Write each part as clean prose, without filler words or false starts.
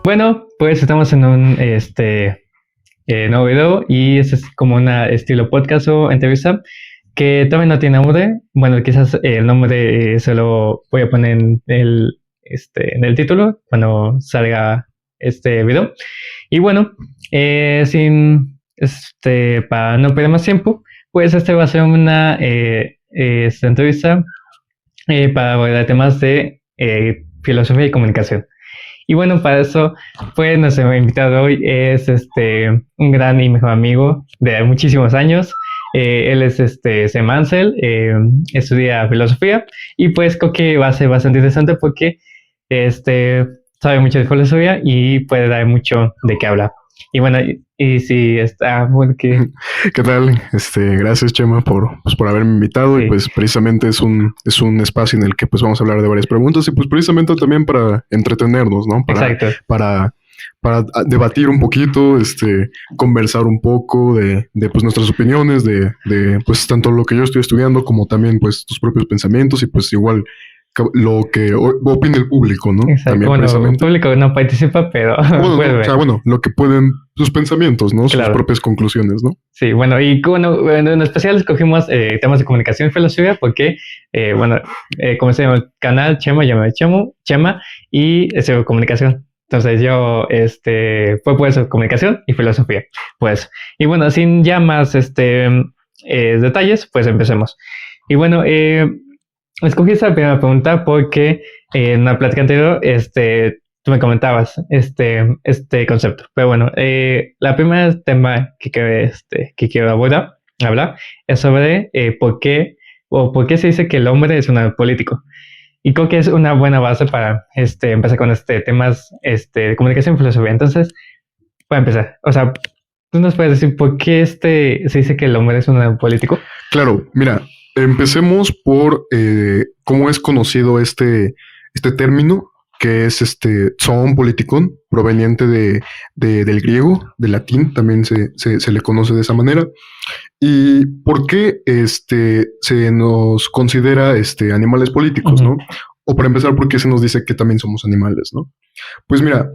Bueno, pues estamos en un nuevo video y este es como una estilo podcast o entrevista que todavía no tiene nombre. Bueno, quizás el nombre se lo voy a poner en el título cuando salga este video. Y bueno, para no perder más tiempo, pues este va a ser una esta entrevista para abordar temas de filosofía y comunicación. Y bueno, para eso, pues nuestro invitado hoy es un gran y mejor amigo de muchísimos años. Él es Sem Ansel, estudia filosofía y pues creo que va a ser bastante interesante porque sabe mucho de filosofía y puede dar mucho de qué hablar. Y bueno, y si está, bueno, que ¿Qué tal? Gracias, Chema, por haberme invitado. sí, Y pues precisamente es un espacio en el que pues vamos a hablar de varias preguntas y pues precisamente también para entretenernos, ¿no? exacto. Para, para debatir un poquito, conversar un poco de pues nuestras opiniones, de pues tanto lo que yo estoy estudiando como también pues tus propios pensamientos y pues igual lo que opina el público, ¿no? Exacto. También Bueno, el precisamente. público no participa, pero Bueno, puede no, o ver. sea, bueno, lo que pueden, sus pensamientos, ¿no? Sus Claro. propias conclusiones, ¿no? Sí, bueno, y bueno, en especial escogimos temas de comunicación y filosofía porque, bueno, como se llama el canal, Chema, yo me llamo Chema, y comunicación. Entonces yo, fue por eso, comunicación y filosofía, pues. Y bueno, sin ya más, detalles, pues empecemos. Y bueno, escogí esta primera pregunta porque en la plática anterior, tú me comentabas este concepto. Pero bueno, la primera tema que quiero hablar es sobre por qué se dice que el hombre es un animal político. Y creo que es una buena base para empezar con temas de comunicación y filosofía. Entonces, para empezar, o sea, ¿tú nos puedes decir por qué se dice que el hombre es un animal político? Claro, mira, empecemos por cómo es conocido este término, que es zoon politikon, proveniente del griego, del latín, también se le conoce de esa manera. ¿Y por qué se nos considera animales políticos, Ujú. no? O para empezar, ¿por qué se nos dice que también somos animales, no? Pues mira,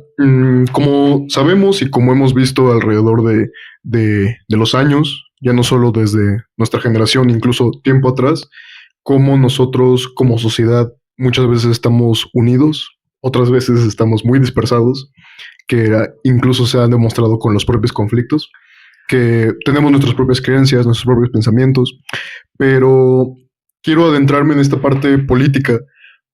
como sabemos y como hemos visto alrededor de los años, ya no solo desde nuestra generación, incluso tiempo atrás, cómo nosotros como sociedad muchas veces estamos unidos, otras veces estamos muy dispersados, que incluso se han demostrado con los propios conflictos, que tenemos nuestras propias creencias, nuestros propios pensamientos, pero quiero adentrarme en esta parte política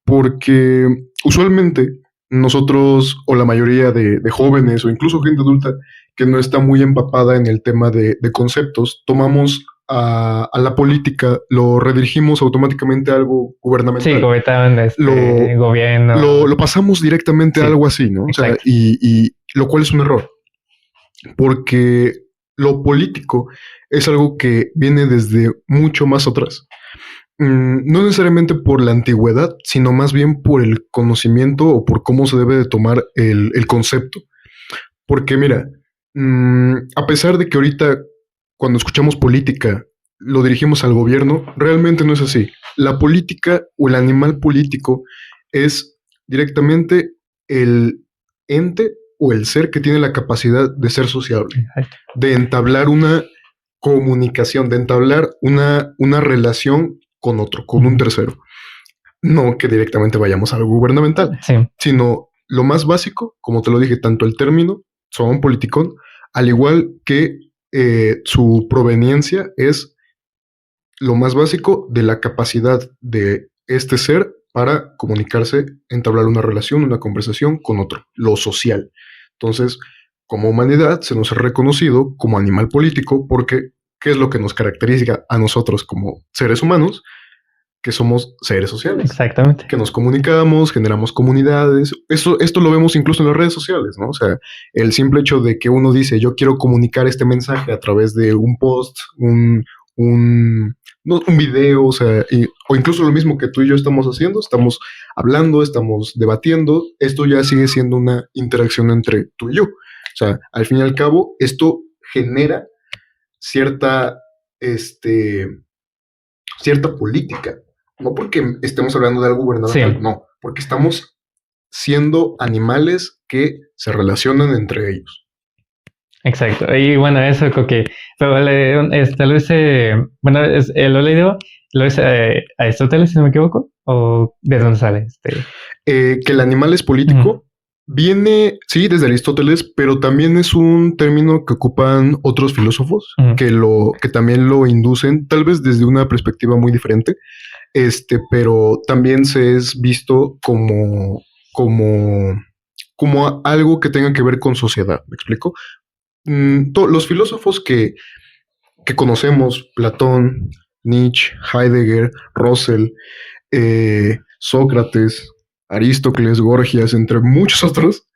porque usualmente nosotros o la mayoría de jóvenes o incluso gente adulta que no está muy empapada en el tema de conceptos, tomamos a la política, lo redirigimos automáticamente a algo Sí, gubernamental. gobierno, Lo, gobierno. lo pasamos directamente a Sí, algo así, ¿no? O sea, exacto. y lo cual es un error, porque lo político es algo que viene desde mucho más atrás. No necesariamente por la antigüedad, sino más bien por el conocimiento o por cómo se debe de tomar el concepto. Porque mira, a pesar de que ahorita cuando escuchamos política lo dirigimos al gobierno, realmente no es así. La política o el animal político es directamente el ente o el ser que tiene la capacidad de ser sociable, Exacto. de entablar una comunicación, de entablar una relación con otro, con un tercero. No que directamente vayamos a algo gubernamental, Sí, sino lo más básico, como te lo dije, tanto el término, son politicón, al igual que su proveniencia es lo más básico de la capacidad de este ser para comunicarse, entablar una relación, una conversación con otro, lo social. Entonces, como humanidad se nos ha reconocido como animal político porque ¿qué es lo que nos caracteriza a nosotros como seres humanos? Que somos seres sociales, exactamente. que nos comunicamos, generamos comunidades. Esto lo vemos incluso en las redes sociales, ¿no? O sea, el simple hecho de que uno dice, yo quiero comunicar este mensaje a través de un post, no, un video, o sea, o incluso lo mismo que tú y yo estamos haciendo, estamos hablando, estamos debatiendo, esto ya sigue siendo una interacción entre tú y yo. O sea, al fin y al cabo, esto genera cierta, cierta política. No porque estemos hablando de algo Sí, gubernamental, no, porque estamos siendo animales que se relacionan entre ellos. Exacto. Y bueno, eso creo que pero lo hice, bueno, lo he leído, lo hice Aristóteles, si no me equivoco, o ¿de dónde sale? Que el animal es político viene, sí, desde Aristóteles, pero también es un término que ocupan otros filósofos que también lo inducen, tal vez desde una perspectiva muy diferente, pero también se es visto como algo que tenga que ver con sociedad. ¿Me explico? Los filósofos que conocemos, Platón, Nietzsche, Heidegger, Russell, Sócrates, Aristóteles, Gorgias, entre muchos otros,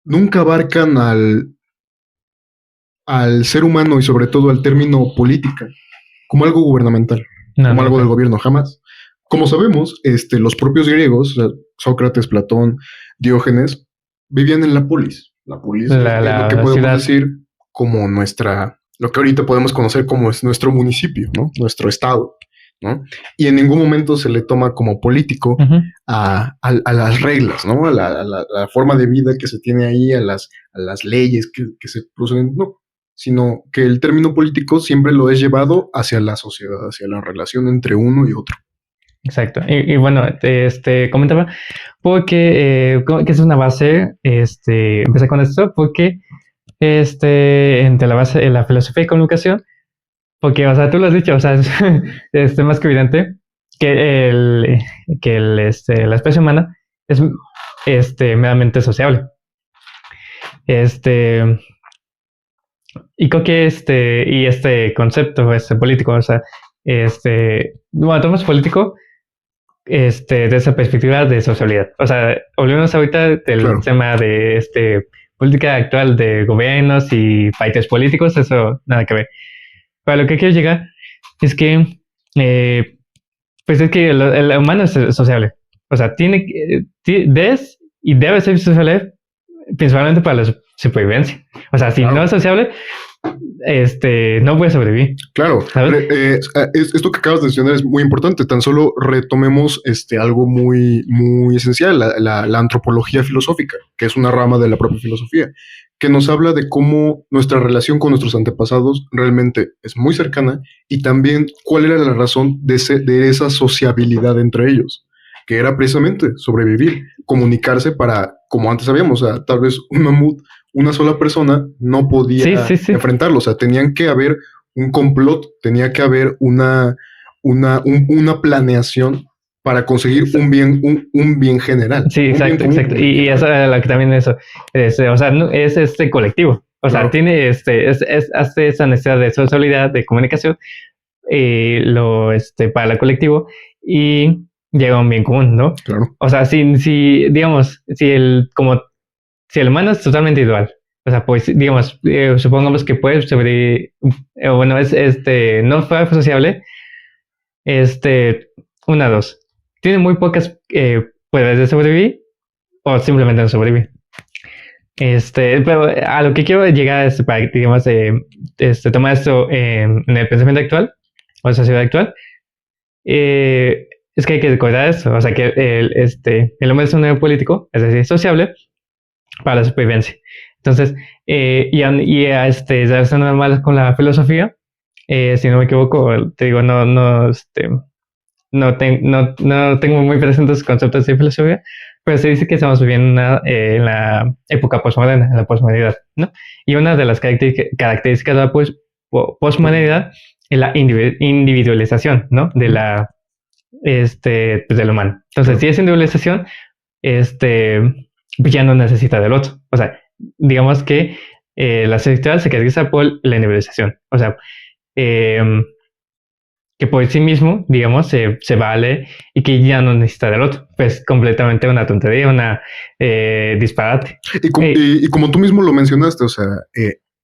nunca abarcan al ser humano y sobre todo al término política como algo gubernamental, como algo del gobierno, jamás. Como sabemos, los propios griegos, Sócrates, Platón, Diógenes, vivían en la polis. La polis es lo que podemos decir como lo que ahorita podemos conocer como es nuestro municipio, ¿no? Nuestro estado, ¿no? Y en ningún momento se le toma como político a las reglas, ¿no? A la forma de vida que se tiene ahí, a las leyes que se producen, no, sino que el término político siempre lo es llevado hacia la sociedad, hacia la relación entre uno y otro. Exacto. Y bueno, comentaba porque que es una base, empecé con esto porque entre la base de la filosofía y comunicación, porque, o sea, tú lo has dicho, o sea, es más que evidente que la especie humana es meramente sociable. Y creo que este concepto, político, o sea, bueno, tomamos político, de esa perspectiva de socialidad. O sea, olvidemos ahorita del tema de política actual de gobiernos y países políticos, eso nada que ver. Pero lo que quiero llegar es que, pues es que el humano es sociable. O sea, y debe ser sociable principalmente para la supervivencia. O sea, si no es sociable, no puede sobrevivir. Claro, esto que acabas de mencionar es muy importante. Tan solo retomemos algo muy, muy esencial, la antropología filosófica, que es una rama de la propia filosofía, que nos habla de cómo nuestra relación con nuestros antepasados realmente es muy cercana y también cuál era la razón de esa sociabilidad entre ellos, que era precisamente sobrevivir, comunicarse para, como antes sabíamos, o sea, tal vez un mamut, una sola persona no podía enfrentarlo. O sea, tenían que haber un complot, tenía que haber una planeación para conseguir un bien general. Sí, exacto. Y eso es lo que también o sea, es colectivo. O sea, tiene hace esa necesidad de socialidad, de comunicación, para el colectivo y llega a un bien común, ¿no? Claro. O sea, digamos, si el humano es totalmente individual, o sea, pues, digamos, supongamos que puede sobrevivir, bueno, no fue sociable, dos. Tiene muy pocas probabilidades de sobrevivir o simplemente no sobrevivir. Pero a lo que quiero llegar es para, digamos, tomar esto en el pensamiento actual o en la sociedad actual, es que hay que recordar eso, o sea, que el hombre es un político, es decir, sociable para la supervivencia. Entonces, relacionado mal con la filosofía, si no me equivoco, te digo, no tengo muy presentes conceptos de filosofía, pero se dice que estamos viviendo en la época postmoderna, en la postmodernidad, ¿no? Y una de las características de la postmodernidad es la individualización, ¿no? Del humano. Entonces, si es individualización, pues ya no necesita del otro. O sea, digamos que la sexualidad se caracteriza por la individualización. O sea, que por sí mismo, digamos, se vale y que ya no necesita del otro. Pues completamente una tontería, una disparate. Y como tú mismo lo mencionaste, o sea,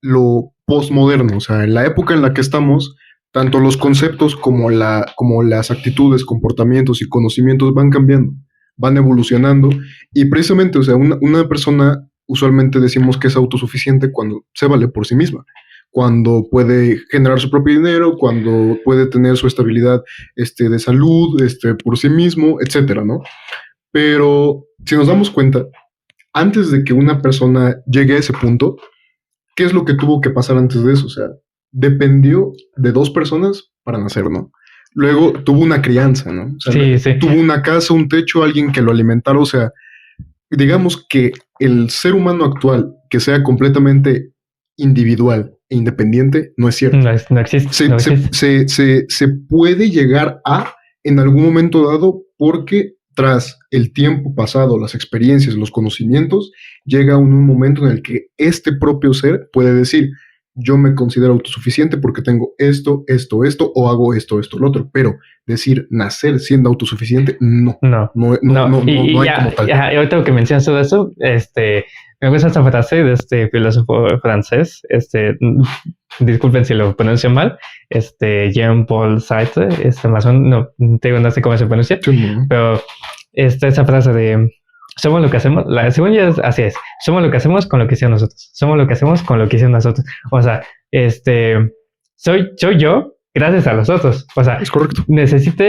lo postmoderno, o sea, en la época en la que estamos, tanto los conceptos como las actitudes, comportamientos y conocimientos van cambiando, van evolucionando y precisamente, o sea, una persona usualmente decimos que es autosuficiente cuando se vale por sí misma, cuando puede generar su propio dinero, cuando puede tener su estabilidad de salud por sí mismo, etcétera, ¿no? Pero si nos damos cuenta, antes de que una persona llegue a ese punto, ¿qué es lo que tuvo que pasar antes de eso? O sea, dependió de dos personas para nacer, ¿no? Luego tuvo una crianza, ¿no? O sea, Sí. tuvo una casa, un techo, alguien que lo alimentara. O sea, digamos que el ser humano actual, que sea completamente individual e independiente, no es cierto. No existe. No existe. Se puede llegar a en algún momento dado porque tras el tiempo pasado, las experiencias, los conocimientos, llega un momento en el que este propio ser puede decir, yo me considero autosuficiente porque tengo esto, o hago esto, lo otro. Pero decir nacer siendo autosuficiente, no. No. No hay Ya, como tal. y ahorita que mencionas todo eso, me gusta esta frase de este filósofo francés, disculpen si lo pronuncio mal, Jean-Paul Sartre, masón, no, no sé cómo se pronuncia, pero esa frase de somos lo que hacemos, según yo así es, somos lo que hacemos con lo que hicieron nosotros, somos lo que hacemos con lo que hicieron nosotros, o sea, soy yo gracias a los otros, o sea, es correcto. Necesito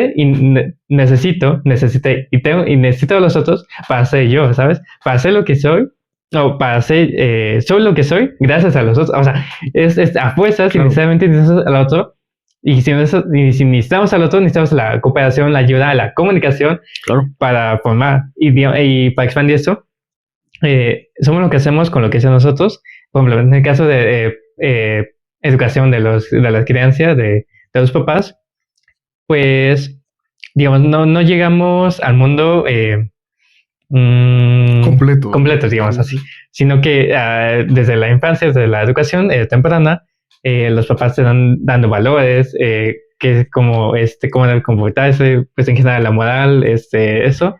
a los otros para ser yo, ¿sabes? Para ser lo que soy, o para ser, soy lo que soy gracias a los otros, o sea, es a fuerzas, claro. Necesariamente necesitamos al otro. Y si necesitamos al otro, necesitamos la cooperación, la ayuda, la comunicación, claro, para formar y para expandir esto. Somos lo que hacemos con lo que hacen nosotros. Por ejemplo, en el caso de educación de las crianzas de los papás, pues, digamos, no llegamos al mundo completo, digamos así, sino que desde la infancia, desde la educación temprana, los papás te dan dando valores, que como cómo debe comportarse, pues en general la moral, eso.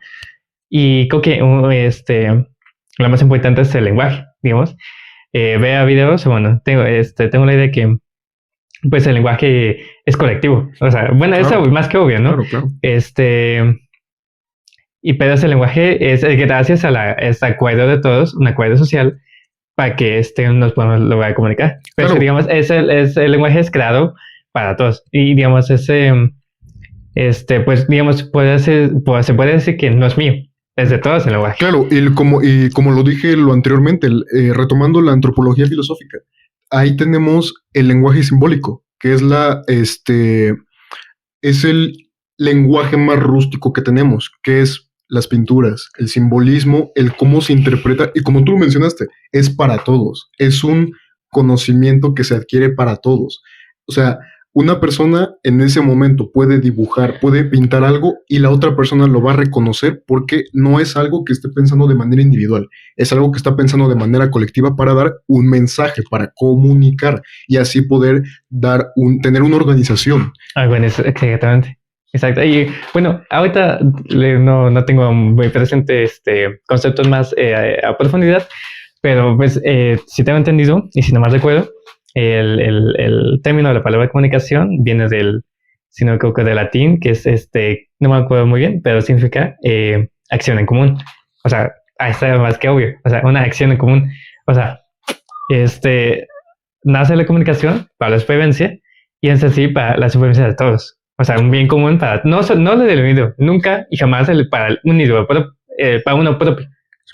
Y creo que lo más importante es el lenguaje, digamos. Vea videos, bueno, tengo la idea que pues el lenguaje es colectivo. O sea, bueno, claro, eso más que obvio, ¿no? Claro. Y pero ese lenguaje es gracias a este acuerdo de todos, un acuerdo social, para que nos podamos lograr comunicar. Pero claro, digamos, el lenguaje es creado para todos. Y digamos, pues digamos, se puede decir que no es mío, es de todos el lenguaje. Claro, y como lo dije anteriormente, retomando la antropología filosófica, ahí tenemos el lenguaje simbólico, que es es el lenguaje más rústico que tenemos, que es las pinturas, el simbolismo, el cómo se interpreta, y como tú lo mencionaste, es para todos, es un conocimiento que se adquiere para todos. O sea, una persona en ese momento puede dibujar, puede pintar algo y la otra persona lo va a reconocer porque no es algo que esté pensando de manera individual, es algo que está pensando de manera colectiva para dar un mensaje, para comunicar y así poder tener una organización. Bueno, exactamente. Exacto. Y bueno, ahorita no tengo muy presente conceptos más a profundidad, pero pues si tengo entendido y si no mal recuerdo, el término de la palabra comunicación viene sino creo que del latín, que es no me acuerdo muy bien, pero significa acción en común. O sea, ahí está más que obvio. O sea, una acción en común. O sea, nace la comunicación para la supervivencia y es así para la supervivencia de todos. O sea, un bien común para no del individuo, nunca y jamás para un individuo, para uno propio,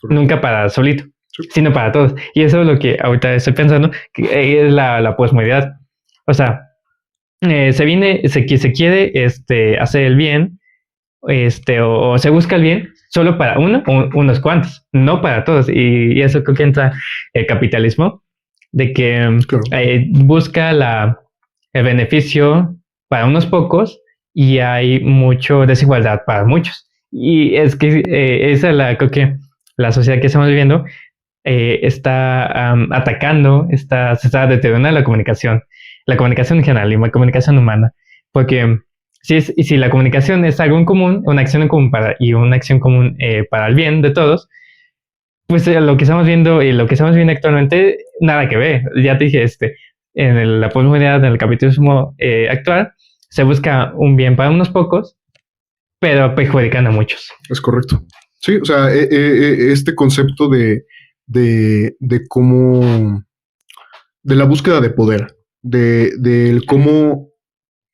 nunca para solito, sino para todos. Y eso es lo que ahorita estoy pensando, que es la posmodernidad. O sea, se quiere hacer el bien, o se busca el bien solo para uno o unos cuantos, no para todos. Y eso creo que entra el capitalismo, de que claro, busca el beneficio para unos pocos y hay mucha desigualdad para muchos. Y es que esa es creo que la sociedad que estamos viviendo está atacando, se está deteriorando la comunicación en general y la comunicación humana, porque si la comunicación es algo en común, una acción en común y una acción común para el bien de todos, pues lo que estamos viendo y lo que estamos viendo actualmente, nada que ver. Ya te dije, en la posmodernidad, en el capitalismo actual, se busca un bien para unos pocos, pero perjudicando a muchos. Es correcto. Sí, o sea, este concepto de cómo, de la búsqueda de poder, de cómo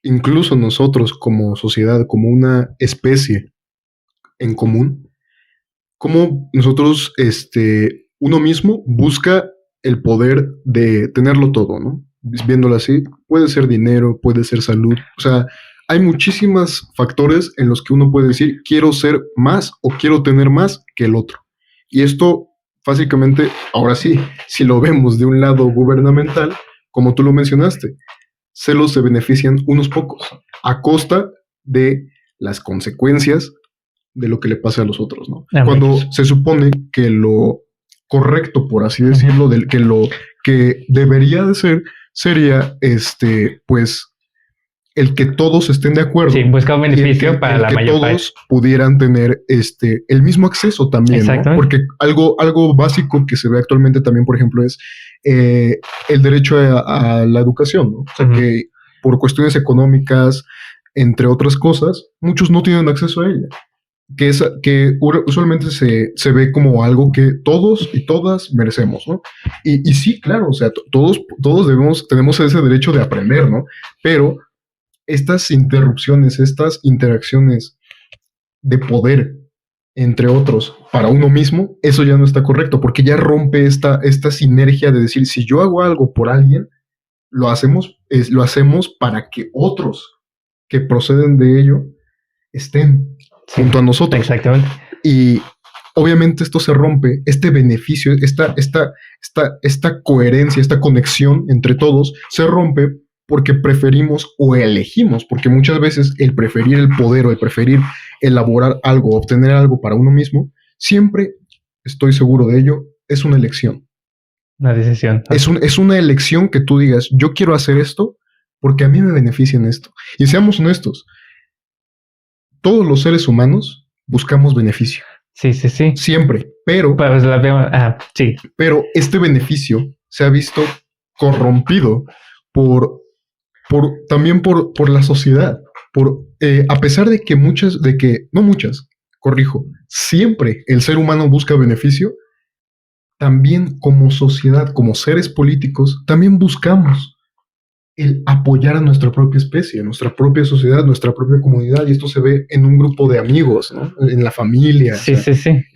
incluso nosotros como sociedad, como una especie en común, cómo nosotros, uno mismo busca el poder de tenerlo todo, ¿no? Viéndolo así, puede ser dinero, puede ser salud, o sea, hay muchísimos factores en los que uno puede decir, quiero ser más o quiero tener más que el otro. Y esto, básicamente, ahora sí, si lo vemos de un lado gubernamental, como tú lo mencionaste, solo se benefician unos pocos, a costa de las consecuencias de lo que le pasa a los otros, ¿no? Cuando se supone que lo correcto, por así decirlo, del que lo que debería de ser sería pues el que todos estén de acuerdo. Sí, busca un beneficio para la mayor parte. Que todos pudieran tener el mismo acceso también, ¿no? Porque algo básico que se ve actualmente también, por ejemplo, es el derecho a la educación, ¿no? O sea, que por cuestiones económicas, entre otras cosas, muchos no tienen acceso a ella. Que usualmente se ve como algo que todos y todas merecemos, ¿no? Y sí, claro, o sea, todos tenemos ese derecho de aprender, ¿no? Pero estas interrupciones, estas interacciones de poder entre otros para uno mismo, eso ya no está correcto, porque ya rompe esta sinergia de decir, si yo hago algo por alguien, lo hacemos para que otros que proceden de ello estén junto a nosotros. Exactamente. Y obviamente esto se rompe, este beneficio, esta coherencia, esta conexión entre todos se rompe porque preferimos o elegimos, porque muchas veces el preferir el poder o el preferir elaborar algo, obtener algo para uno mismo, siempre, estoy seguro de ello, es una elección. Una decisión. Es una elección que tú digas, yo quiero hacer esto porque a mí me beneficia en esto. Y seamos honestos, todos los seres humanos buscamos beneficio. Sí. Siempre, pero sí. Pero este beneficio se ha visto corrompido también por la sociedad. A pesar de que siempre el ser humano busca beneficio, también como sociedad, como seres políticos, también buscamos el apoyar a nuestra propia especie, nuestra propia sociedad, nuestra propia comunidad, y esto se ve en un grupo de amigos, ¿no? En la familia, sí.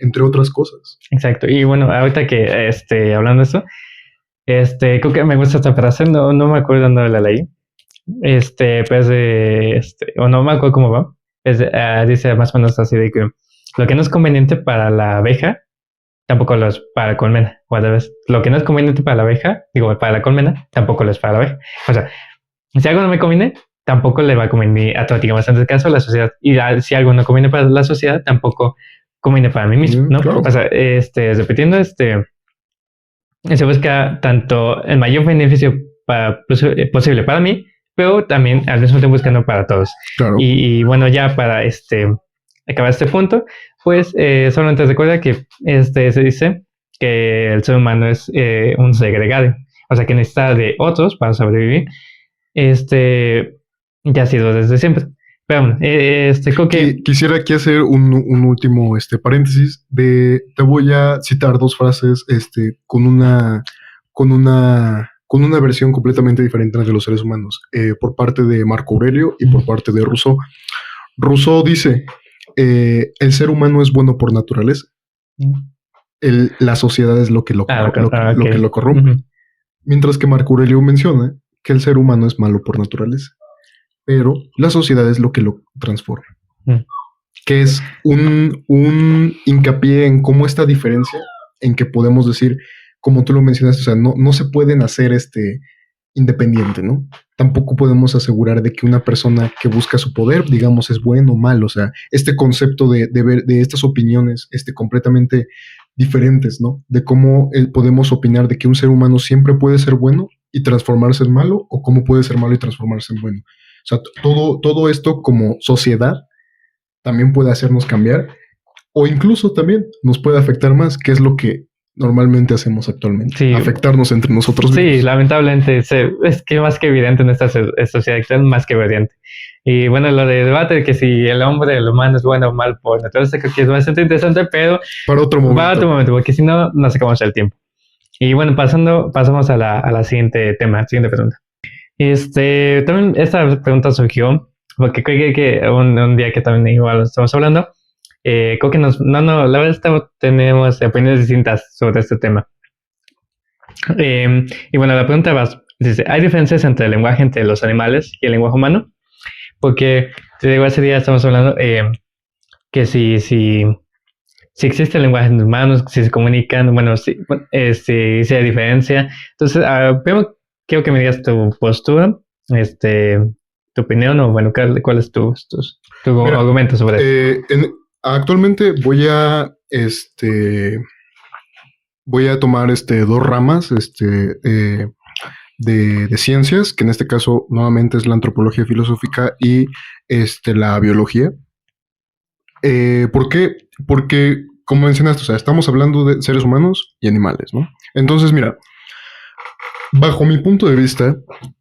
Entre otras cosas. Exacto. Y bueno, ahorita que hablando de eso, creo que me gusta esta frase, no me acuerdo dónde la leí. O no me acuerdo cómo va. Dice más o menos así de que lo que no es conveniente para la abeja, tampoco lo es para la colmena. O al revés, lo que no es conveniente para la abeja, para la colmena, tampoco lo es para la abeja. O sea, si algo no me conviene, tampoco le va a convenir a todo, digamos, en este caso, la sociedad. Y si algo no conviene para la sociedad, tampoco conviene para mí mismo, ¿no? Claro. O sea, repitiendo, se busca tanto el mayor beneficio posible para mí, pero también al mismo tiempo buscando para todos. Claro. Y bueno, ya para acabar este punto, pues solamente recuerda que se dice que el ser humano es un ser gregario, o sea que necesita de otros para sobrevivir. Ya ha sido desde siempre. Pero bueno, creo que quisiera aquí hacer un último paréntesis. Te voy a citar dos frases con una versión completamente diferente de los seres humanos, por parte de Marco Aurelio y por parte de Rousseau. Rousseau dice, el ser humano es bueno por naturaleza. La sociedad es lo que lo corrompe. Uh-huh. Mientras que Marco Aurelio menciona que el ser humano es malo por naturaleza, pero la sociedad es lo que lo transforma. Que es un hincapié en cómo esta diferencia, en que podemos decir, como tú lo mencionaste, o sea, no se pueden hacer independiente, ¿no? Tampoco podemos asegurar de que una persona que busca su poder, digamos, es bueno o malo. O sea, este concepto de ver de estas opiniones completamente diferentes, ¿no? De cómo podemos opinar de que un ser humano siempre puede ser bueno y transformarse en malo, o cómo puede ser malo y transformarse en bueno. O sea, todo esto como sociedad también puede hacernos cambiar, o incluso también nos puede afectar más, que es lo que normalmente hacemos actualmente. Sí. Afectarnos entre nosotros mismos. Sí, lamentablemente es que más que evidente en esta sociedad actual, más que evidente. Y bueno, lo de debate de que si el humano es bueno o mal por naturaleza, creo que es bastante interesante, pero para otro momento, porque si no, nos sacamos el tiempo. Y bueno, pasamos a la siguiente pregunta. También esta pregunta surgió porque creo que un día que también igual estamos hablando, creo que la verdad tenemos opiniones distintas sobre este tema. Y bueno, la pregunta va, dice, ¿hay diferencias entre el lenguaje entre los animales y el lenguaje humano? Porque, te digo, ese día estamos hablando que si existe el lenguaje en humanos, si se comunican, bueno, si hay diferencia. Entonces, primero quiero que me digas tu postura, tu opinión, o bueno, cuál es tu Mira, argumento sobre esto. Actualmente voy a tomar dos ramas de ciencias, que en este caso nuevamente es la antropología filosófica y la biología. ¿Por qué? Porque, como mencionaste, o sea, estamos hablando de seres humanos y animales, ¿no? Entonces, mira, bajo mi punto de vista,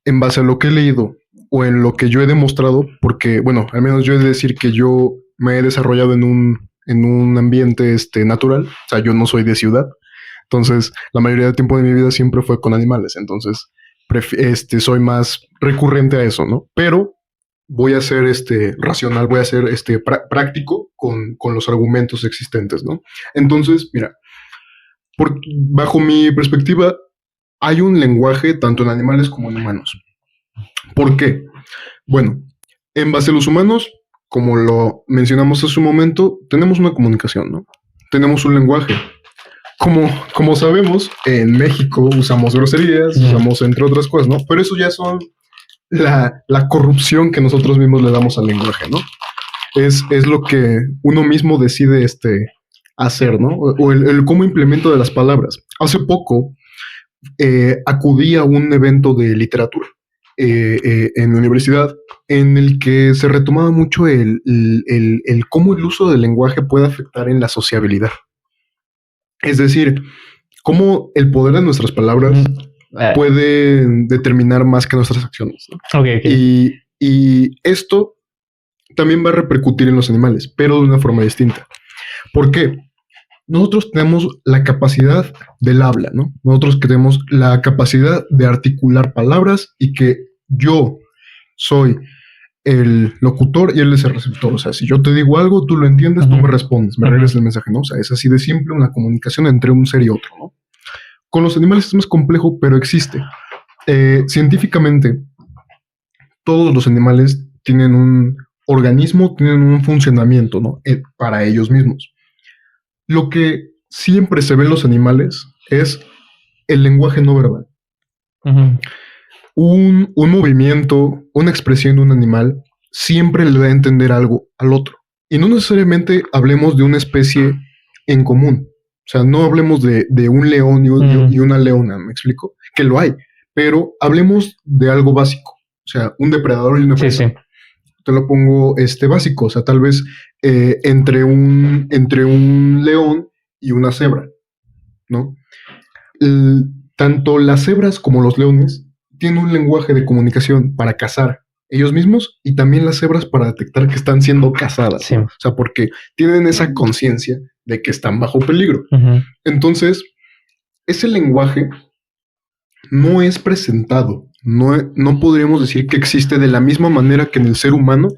en base a lo que he leído o en lo que yo he demostrado, porque, bueno, al menos yo he de decir que yo me he desarrollado en un ambiente natural, o sea, yo no soy de ciudad, entonces la mayoría del tiempo de mi vida siempre fue con animales, entonces soy más recurrente a eso, ¿no? Pero voy a ser racional, voy a ser práctico con los argumentos existentes, ¿no? Entonces, mira, bajo mi perspectiva, hay un lenguaje tanto en animales como en humanos. ¿Por qué? Bueno, en base a los humanos, como lo mencionamos hace un momento, tenemos una comunicación, ¿no? Tenemos un lenguaje. Como sabemos, en México usamos groserías, usamos entre otras cosas, ¿no? Pero eso ya son la corrupción que nosotros mismos le damos al lenguaje, ¿no? Es lo que uno mismo decide hacer, ¿no? O el cómo implemento de las palabras. Hace poco acudí a un evento de literatura en la universidad en el que se retomaba mucho el cómo el uso del lenguaje puede afectar en la sociabilidad. Es decir, cómo el poder de nuestras palabras puede determinar más que nuestras acciones, ¿no? Okay. Y esto también va a repercutir en los animales, pero de una forma distinta. ¿Por qué? Nosotros tenemos la capacidad del habla, ¿no? Nosotros tenemos la capacidad de articular palabras y que yo soy el locutor y él es el receptor. O sea, si yo te digo algo, tú lo entiendes, tú me respondes, me regresas el mensaje, ¿no? O sea, es así de simple una comunicación entre un ser y otro, ¿no? Con los animales es más complejo, pero existe. Científicamente, todos los animales tienen un organismo, tienen un funcionamiento, ¿no? Para ellos mismos. Lo que siempre se ve en los animales es el lenguaje no verbal. Un movimiento, una expresión de un animal siempre le da a entender algo al otro. Y no necesariamente hablemos de una especie en común. O sea, no hablemos de un león y una leona, ¿me explico? Que lo hay, pero hablemos de algo básico. O sea, un depredador y una presa. Sí. Te lo pongo básico. O sea, tal vez entre un león y una cebra, ¿no? Tanto las cebras como los leones tienen un lenguaje de comunicación para cazar ellos mismos y también las cebras para detectar que están siendo cazadas. Sí. ¿No? O sea, porque tienen esa conciencia de que están bajo peligro. Entonces, ese lenguaje no es presentado. No podríamos decir que existe de la misma manera que en el ser humano,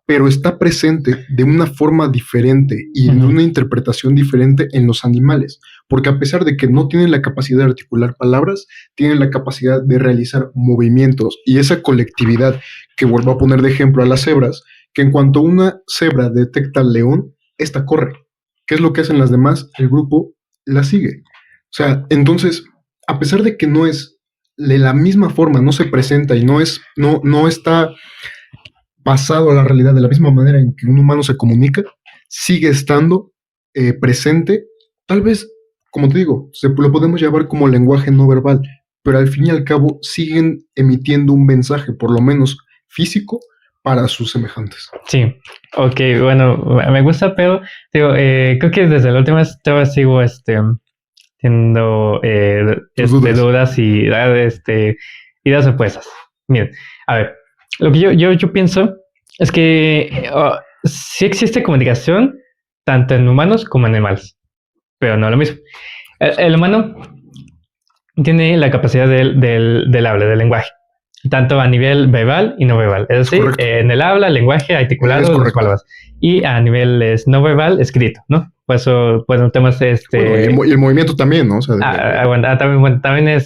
pero está presente de una forma diferente y de una interpretación diferente en los animales, porque a pesar de que no tienen la capacidad de articular palabras, tienen la capacidad de realizar movimientos y esa colectividad que vuelvo a poner de ejemplo a las cebras, que en cuanto una cebra detecta al león, esta corre. ¿Qué es lo que hacen las demás? El grupo la sigue. O sea, entonces, a pesar de que no es de la misma forma, no se presenta y no está pasado a la realidad de la misma manera en que un humano se comunica, sigue estando presente, tal vez, como te digo, lo podemos llamar como lenguaje no verbal, pero al fin y al cabo siguen emitiendo un mensaje, por lo menos físico, para sus semejantes. Sí, ok, bueno, me gusta, pero digo, creo que desde la última vez todavía sigo teniendo dudas y ideas opuestas. Miren, a ver, lo que yo pienso es que sí existe comunicación tanto en humanos como en animales, pero no lo mismo. El humano tiene la capacidad del habla, del lenguaje. tanto a nivel verbal y no verbal. Es decir, en el habla, lenguaje, articulado, las palabras. Y a nivel no verbal, escrito, ¿no? Por eso, bueno, temas Bueno, y el movimiento también, ¿no? O sea, también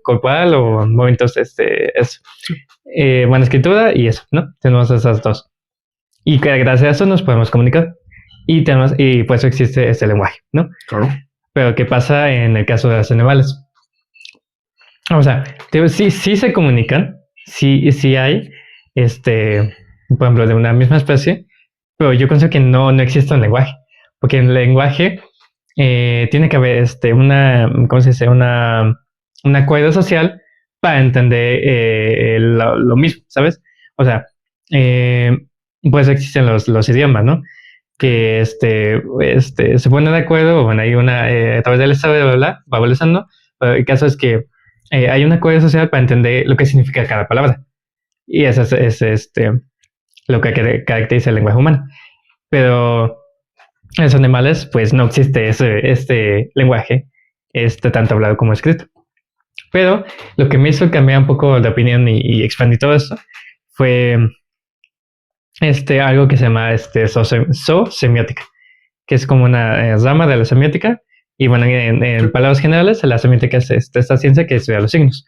corporal o movimientos, eso. Sí. Bueno, escritura y eso, ¿no? Tenemos esas dos. Y que gracias a eso nos podemos comunicar. Y por eso existe este lenguaje, ¿no? Claro. Pero ¿qué pasa en el caso de los animales? O sea, sí se comunican, sí hay, por ejemplo, de una misma especie, pero yo considero que no existe un lenguaje, porque en el lenguaje tiene que haber ¿cómo se dice? Un acuerdo social para entender lo mismo, ¿sabes? O sea, pues existen los idiomas, ¿no? Que se ponen de acuerdo, bueno, hay a través del estado de va evolucionando, pero el caso es que hay un acuerdo social para entender lo que significa cada palabra. Y eso es lo que caracteriza el lenguaje humano. Pero en los animales, pues no existe este lenguaje, tanto hablado como escrito. Pero lo que me hizo cambiar un poco de opinión y expandir todo esto fue algo que se llama zoosemiótica, que es como una rama de la semiótica. Y bueno, en palabras generales, la semiótica es esta ciencia que estudia los signos.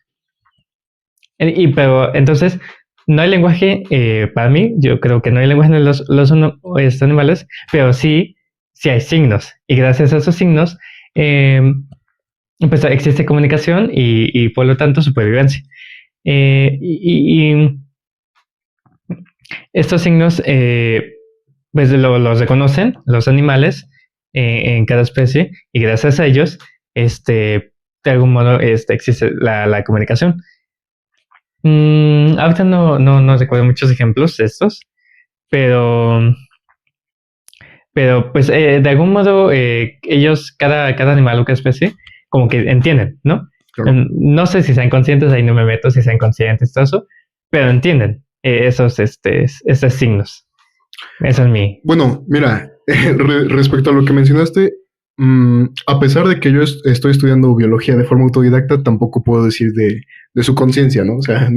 Pero entonces, no hay lenguaje, para mí, yo creo que no hay lenguaje en los animales, pero sí hay signos. Y gracias a esos signos, pues existe comunicación y por lo tanto supervivencia. Y estos signos, pues los reconocen los animales en cada especie, y gracias a ellos, de algún modo, existe la comunicación. Ahorita no recuerdo muchos ejemplos de estos, pero pues de algún modo ellos, cada animal o cada especie, como que entienden, ¿no? Claro. No sé si sean conscientes, ahí no me meto si sean conscientes, todo eso, pero entienden esos signos. Eso es mi... Bueno, mira, respecto a lo que mencionaste, a pesar de que yo estoy estudiando biología de forma autodidacta, tampoco puedo decir de su conciencia, ¿no? O sea,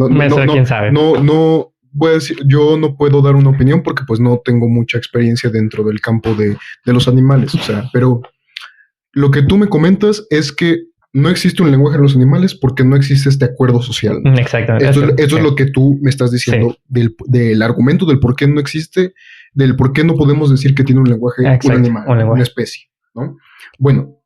quién sabe. No voy a decir, yo no puedo dar una opinión porque pues no tengo mucha experiencia dentro del campo de los animales, o sea, pero lo que tú me comentas es que no existe un lenguaje en los animales porque no existe este acuerdo social, ¿no? Exactamente. Esto es lo que tú me estás diciendo, sí, del argumento del por qué no existe, del por qué no podemos decir que tiene un lenguaje un animal, una especie, ¿no? Bueno,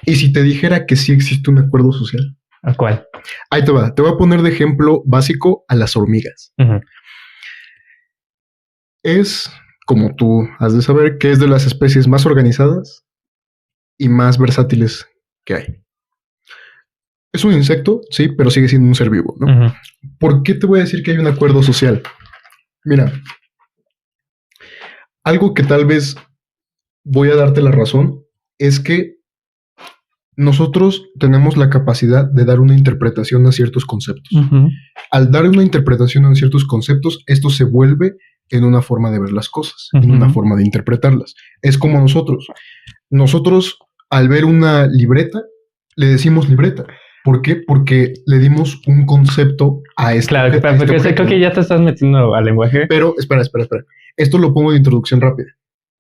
¿y si te dijera que sí existe un acuerdo social? ¿A cuál? Ahí te va. Te voy a poner de ejemplo básico a las hormigas. Uh-huh. Es, como tú has de saber, que es de las especies más organizadas y más versátiles que hay. Es un insecto, sí, pero sigue siendo un ser vivo, ¿no? Uh-huh. ¿Por qué te voy a decir que hay un acuerdo social? Mira, algo que tal vez voy a darte la razón es que nosotros tenemos la capacidad de dar una interpretación a ciertos conceptos. Uh-huh. Al dar una interpretación a ciertos conceptos, esto se vuelve en una forma de ver las cosas, uh-huh, en una forma de interpretarlas. Es como nosotros. Nosotros, al ver una libreta, le decimos libreta. ¿Por qué? Porque le dimos un concepto a este. Claro, porque creo que ya te estás metiendo al lenguaje. Pero, espera. Esto lo pongo de introducción rápida.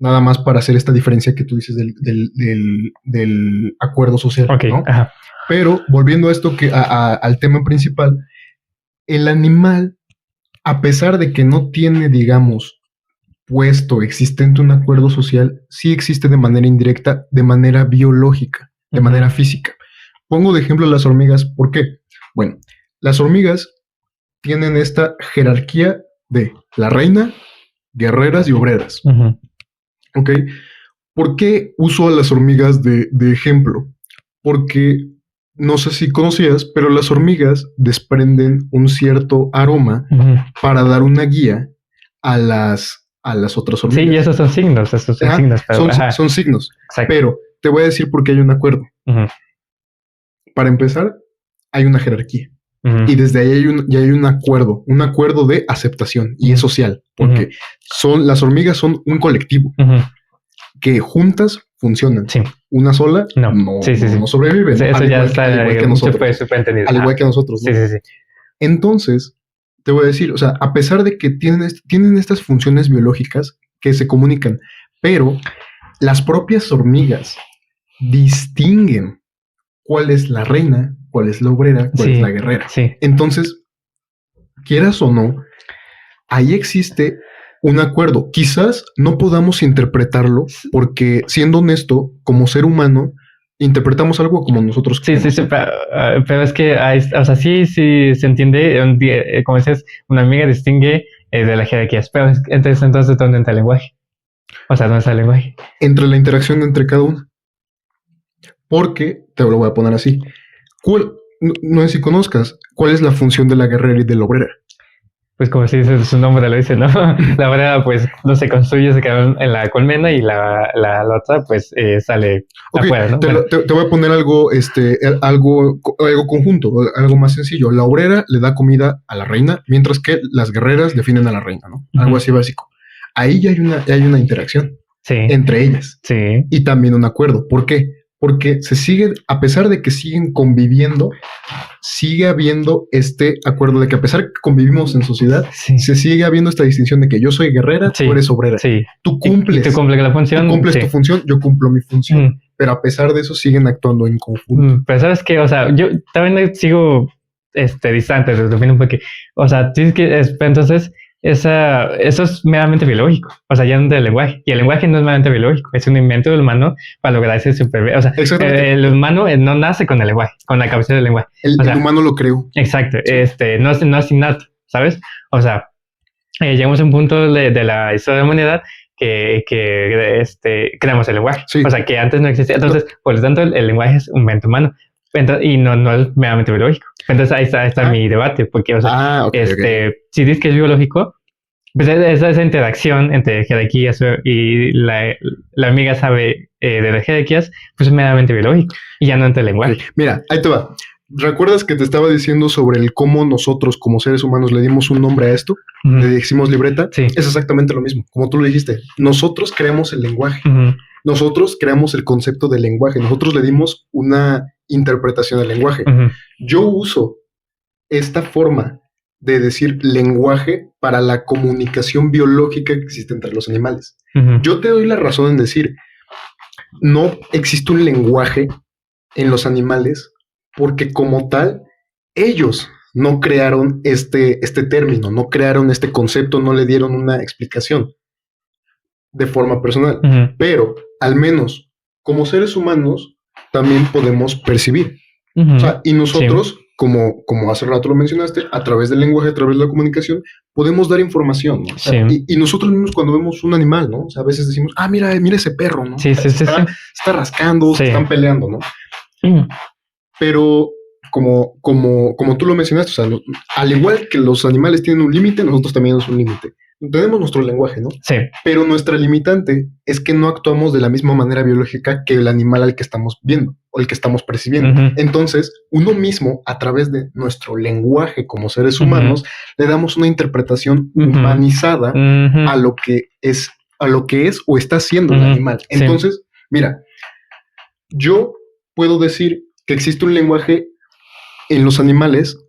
Nada más para hacer esta diferencia que tú dices del acuerdo social, okay, ¿no? Ajá. Pero, volviendo a esto, al tema principal, el animal, a pesar de que no tiene, digamos, puesto existente un acuerdo social, sí existe de manera indirecta, de manera biológica, de manera física. Pongo de ejemplo las hormigas. ¿Por qué? Bueno, las hormigas tienen esta jerarquía de la reina, guerreras y obreras. Uh-huh. ¿Ok? ¿Por qué uso a las hormigas de ejemplo? Porque no sé si conocías, pero las hormigas desprenden un cierto aroma, uh-huh, para dar una guía a las otras hormigas. Sí, y esos son signos. Pero, son signos. Exacto. Pero te voy a decir por qué hay un acuerdo. Uh-huh. Para empezar, hay una jerarquía. Uh-huh. Y desde ahí ya hay un acuerdo de aceptación, y es social, porque las hormigas son un colectivo, uh-huh, que juntas funcionan. Sí. Una sola no sobrevive. Sí, eso ya está al igual que nosotros. súper entendido. Al igual que nosotros, ¿no? Sí. Entonces, te voy a decir, o sea, a pesar de que tienen estas funciones biológicas que se comunican, pero las propias hormigas distinguen cuál es la reina, cuál es la obrera, cuál es la guerrera. Sí. Entonces, quieras o no, ahí existe un acuerdo. Quizás no podamos interpretarlo porque, siendo honesto, como ser humano, interpretamos algo como nosotros queremos. Sí, pero es que, o sea, sí se entiende, como dices, una amiga distingue de las jerarquías, pero entonces, ¿dónde entra el lenguaje? O sea, ¿dónde está el lenguaje? Entre la interacción entre cada una. Porque, te lo voy a poner así, no sé si conozcas, ¿cuál es la función de la guerrera y de la obrera? Pues como si su nombre lo dice, ¿no? La obrera, pues, no se construye, se queda en la colmena y la otra, pues, sale afuera, ¿no? Te voy a poner algo conjunto, algo más sencillo. La obrera le da comida a la reina, mientras que las guerreras defienden a la reina, ¿no? Algo así básico. Ahí ya hay una interacción entre ellas. Sí. Y también un acuerdo. ¿Por qué? Porque a pesar de que siguen conviviendo, sigue habiendo este acuerdo de que a pesar de que convivimos en sociedad, se sigue habiendo esta distinción de que yo soy guerrera, tú eres obrera. Sí. Tú cumples. Tú cumples la función. Tú cumples tu función, yo cumplo mi función. Pero a pesar de eso siguen actuando en conjunto. Pero sabes que, o sea, yo también sigo distante de tu opinión porque, o sea, tienes que, entonces, eso es meramente biológico, o sea, ya no del lenguaje. Y el lenguaje no es meramente biológico, es un invento del humano para lograr ese supervivencia. O sea, el humano no nace con el lenguaje, con la capacidad del lenguaje. El humano lo creó. Exacto, sí. No es innato, ¿sabes? O sea, llegamos a un punto de la historia de la humanidad que creamos el lenguaje. Sí. O sea, que antes no existía. Entonces, por lo tanto, el lenguaje es un invento humano. Entonces, y no es meramente biológico. Entonces ahí está mi debate, porque, o sea, si dices que es biológico, pues esa interacción entre jerarquías y la amiga sabe de las jerarquías, pues es meramente biológico y ya no entre el lenguaje. Okay. Mira, ahí te va. ¿Recuerdas que te estaba diciendo sobre el cómo nosotros como seres humanos le dimos un nombre a esto? Le dijimos libreta. Sí. Es exactamente lo mismo, como tú lo dijiste. Nosotros creamos el lenguaje. Nosotros creamos el concepto del lenguaje. Nosotros le dimos una interpretación del lenguaje. Yo uso esta forma de decir lenguaje para la comunicación biológica que existe entre los animales. Yo te doy la razón en decir, no existe un lenguaje en los animales porque como tal, ellos no crearon este término, no crearon este concepto, no le dieron una explicación de forma personal. Pero, al menos, como seres humanos, también podemos percibir. O sea, y nosotros, como hace rato lo mencionaste, a través del lenguaje, a través de la comunicación, podemos dar información, ¿no? O sea, y nosotros mismos cuando vemos un animal, ¿no? O sea, a veces decimos, mira ese perro, ¿no? Está rascando, se están peleando, ¿no? Pero como tú lo mencionaste, o sea, al igual que los animales tienen un límite, nosotros también tenemos un límite. Tenemos nuestro lenguaje, ¿no? Sí. Pero nuestra limitante es que no actuamos de la misma manera biológica que el animal al que estamos viendo o el que estamos percibiendo. Entonces, uno mismo, a través de nuestro lenguaje como seres humanos, le damos una interpretación humanizada a lo que es o está haciendo el animal. Entonces, mira, yo puedo decir que existe un lenguaje en los animales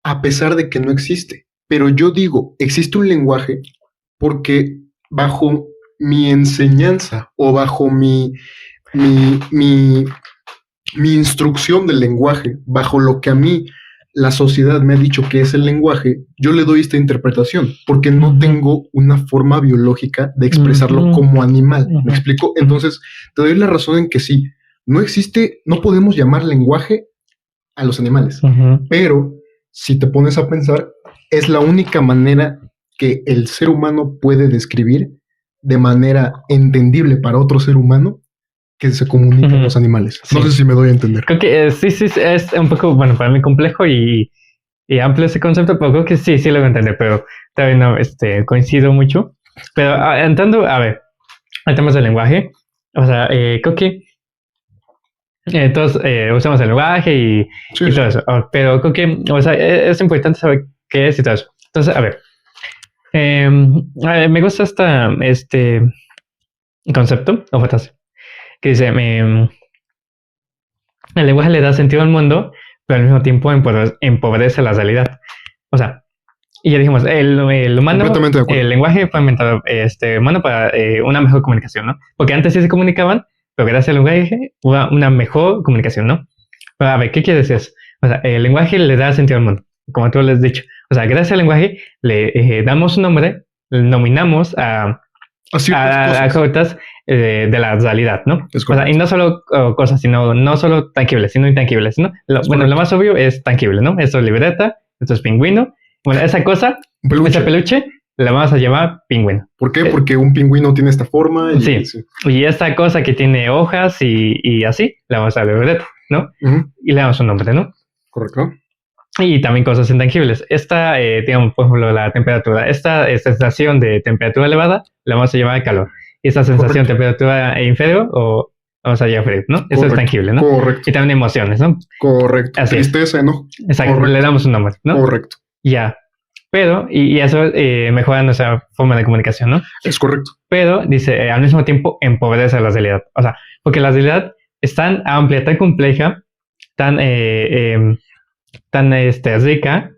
a pesar de que no existe. Pero yo digo, existe un lenguaje porque bajo mi enseñanza o bajo mi instrucción del lenguaje, bajo lo que a mí la sociedad me ha dicho que es el lenguaje, yo le doy esta interpretación porque no tengo una forma biológica de expresarlo como animal. ¿Me explico? Entonces, te doy la razón en que sí, no podemos llamar lenguaje a los animales, pero si te pones a pensar, es la única manera que el ser humano puede describir de manera entendible para otro ser humano que se comunican con los animales. No sé si me doy a entender. Creo que sí, es un poco, bueno, para mí complejo y amplio ese concepto, pero creo que sí lo voy a entender, pero todavía no coincido mucho. Pero entrando, a ver, al tema del lenguaje, o sea, creo que todos usamos el lenguaje y todo eso, pero creo que, o sea, es importante saber qué es y todo eso. Entonces, a ver, me gusta este concepto o frase que dice, el lenguaje le da sentido al mundo, pero al mismo tiempo empobrece la realidad. O sea, y ya dijimos, el humano, Completamente de acuerdo. el lenguaje fue inventado humano para una mejor comunicación, ¿no? Porque antes sí se comunicaban, pero gracias al lenguaje hubo una mejor comunicación, ¿no? Pero a ver, ¿qué quiere decir eso? O sea, el lenguaje le da sentido al mundo, como tú les has dicho. O sea, gracias al lenguaje le damos un nombre, nominamos a cosas de la realidad, ¿no? Es o sea, y no solo cosas, sino no solo tangibles, sino intangibles, ¿no? Bueno, lo más obvio es tangible, ¿no? Esto es libreta, esto es pingüino. Bueno, esa cosa, ese peluche, la vamos a llamar pingüino. ¿Por qué? Porque un pingüino tiene esta forma. Y, sí. Y esta cosa que tiene hojas y así, la vamos a llamar libreta, ¿no? Y le damos un nombre, ¿no? Correcto. Y también cosas intangibles. Esta, digamos, por ejemplo, la temperatura. Esta sensación de temperatura elevada la vamos a llamar calor. Y esta sensación de temperatura inferior o vamos a llamar frío, ¿no? Eso es tangible, ¿no? Correcto. Y también emociones, ¿no? Correcto. Así tristeza, ¿no? Exacto. Correcto. Le damos un nombre, ¿no? Correcto. Ya. Pero, y eso mejora nuestra forma de comunicación, ¿no? Es correcto. Pero, dice, al mismo tiempo empobrece la realidad. O sea, porque la realidad es tan amplia, tan compleja, tan rica,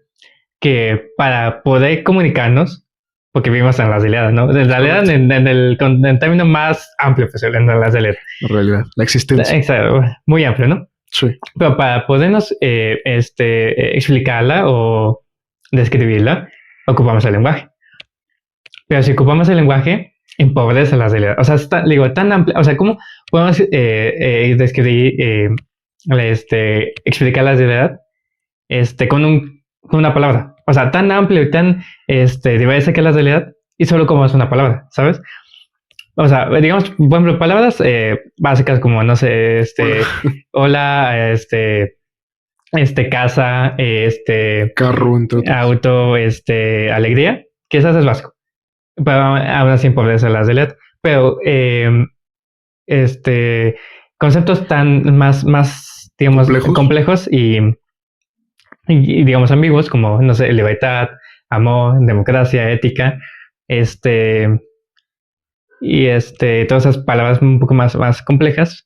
que para poder comunicarnos, porque vivimos en la realidad, ¿no? En realidad, en el término más amplio posible, en la realidad. La realidad, la existencia. Exacto, muy amplio, ¿no? Sí. Pero para podernos explicarla o describirla, ocupamos el lenguaje. Pero si ocupamos el lenguaje, empobrece la realidad. O sea, digo, tan amplia. O sea, ¿cómo podemos describir, explicar la realidad con una palabra? O sea, tan amplio y tan diversa que es la realidad y solo como es una palabra, ¿sabes? O sea, digamos, por ejemplo, palabras básicas como, no sé, hola, casa, carro, entre otros. auto, alegría, que eso es básico. Pero aún así empobrece la realidad. Pero conceptos tan más digamos, complejos y digamos ambiguos como, no sé, libertad, amor, democracia, ética, y todas esas palabras un poco más complejas,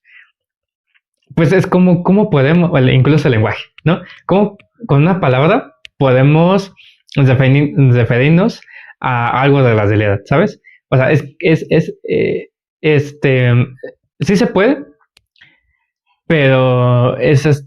pues es como podemos, incluso el lenguaje, ¿no? Como con una palabra podemos referirnos a algo de la realidad, ¿sabes? O sea, sí se puede, pero es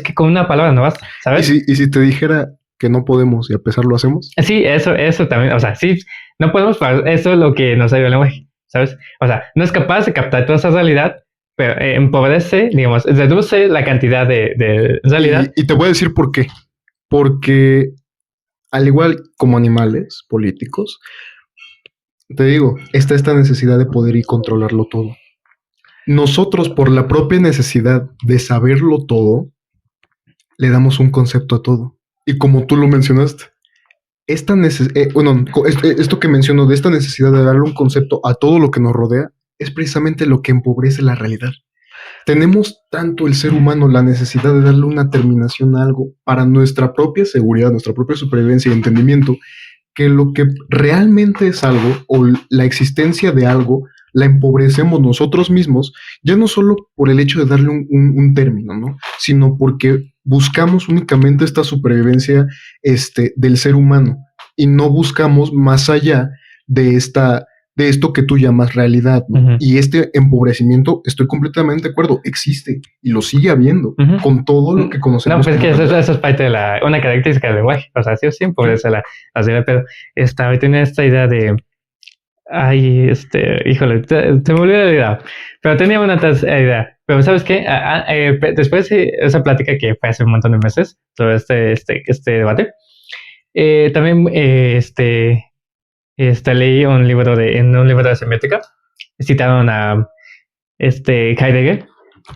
que con una palabra no basta, ¿sabes? ¿Y si te dijera que no podemos y a pesar lo hacemos? Sí, eso también, o sea, sí, no podemos, eso es lo que nos ayuda el lenguaje, ¿sabes? O sea, no es capaz de captar toda esa realidad, pero empobrece, digamos, reduce la cantidad de realidad. Y te voy a decir por qué. Porque al igual como animales políticos, te digo, está esta necesidad de poder y controlarlo todo. Nosotros, por la propia necesidad de saberlo todo, le damos un concepto a todo. Y como tú lo mencionaste, esto que menciono de esta necesidad de darle un concepto a todo lo que nos rodea, es precisamente lo que empobrece la realidad. Tenemos tanto el ser humano la necesidad de darle una terminación a algo para nuestra propia seguridad, nuestra propia supervivencia y entendimiento, que lo que realmente es algo o la existencia de algo la empobrecemos nosotros mismos, ya no solo por el hecho de darle un término, ¿no? Sino porque buscamos únicamente esta supervivencia del ser humano y no buscamos más allá de esto que tú llamas realidad, ¿no? Uh-huh. Y este empobrecimiento, estoy completamente de acuerdo, existe y lo sigue habiendo con todo lo que conocemos. No, pues es que eso es parte de una característica del lenguaje. O sea, sí o sí empobrece la realidad, pero tiene esta idea de... Ay, híjole, te me olvidó la idea. Pero tenía una idea. Pero ¿sabes qué? Después de esa plática que fue hace un montón de meses, todo este debate, también leí un libro en un libro de semiótica, citaron a Heidegger,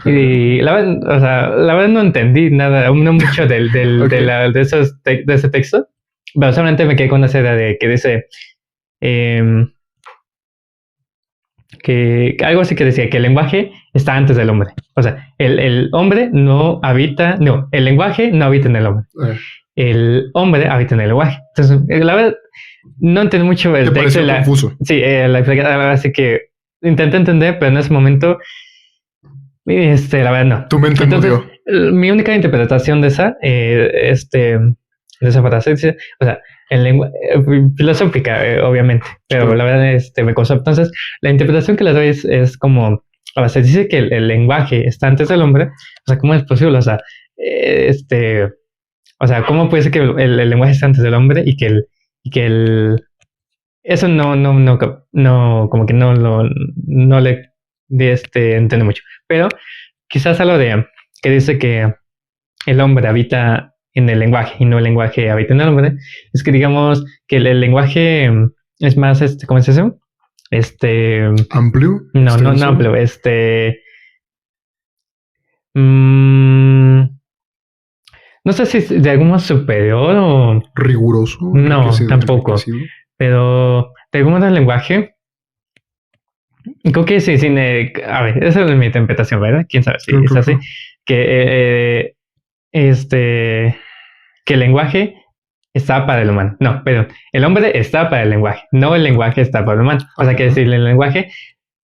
y la verdad no entendí nada, no mucho okay. de ese texto, pero solamente me quedé con esa idea de que dice que algo así que decía que el lenguaje está antes del hombre. O sea, el hombre el lenguaje no habita en el hombre. El hombre habita en el lenguaje. Entonces, la verdad, no entendí mucho el texto. Confuso. Sí, la verdad, así que intenté entender, pero en ese momento, la verdad no. Tu mente murió. Mi única interpretación de esa, de esa frase. Dice, o sea, en lengua filosófica, obviamente, pero la verdad me costó. Entonces, la interpretación que le doy es como, o sea, se dice que el lenguaje está antes del hombre, o sea, ¿cómo es posible? O sea, o sea, ¿cómo puede ser que el lenguaje está antes del hombre y que el eso no, como que no le entiende mucho. Pero quizás algo de que dice que el hombre habita en el lenguaje y no el lenguaje habita en el hombre, es que digamos que el lenguaje es más, ¿cómo es eso? ¿Amplio? No amplio, mm, no sé si es de algún modo superior o... ¿Riguroso? No, tampoco. Pero de algún modo el lenguaje, creo que sí, a ver, esa es mi interpretación, ¿verdad? ¿Quién sabe si es así? Que que el lenguaje está para el humano. No, perdón, el hombre está para el lenguaje, no el lenguaje está para el humano. O sea, que decir, el lenguaje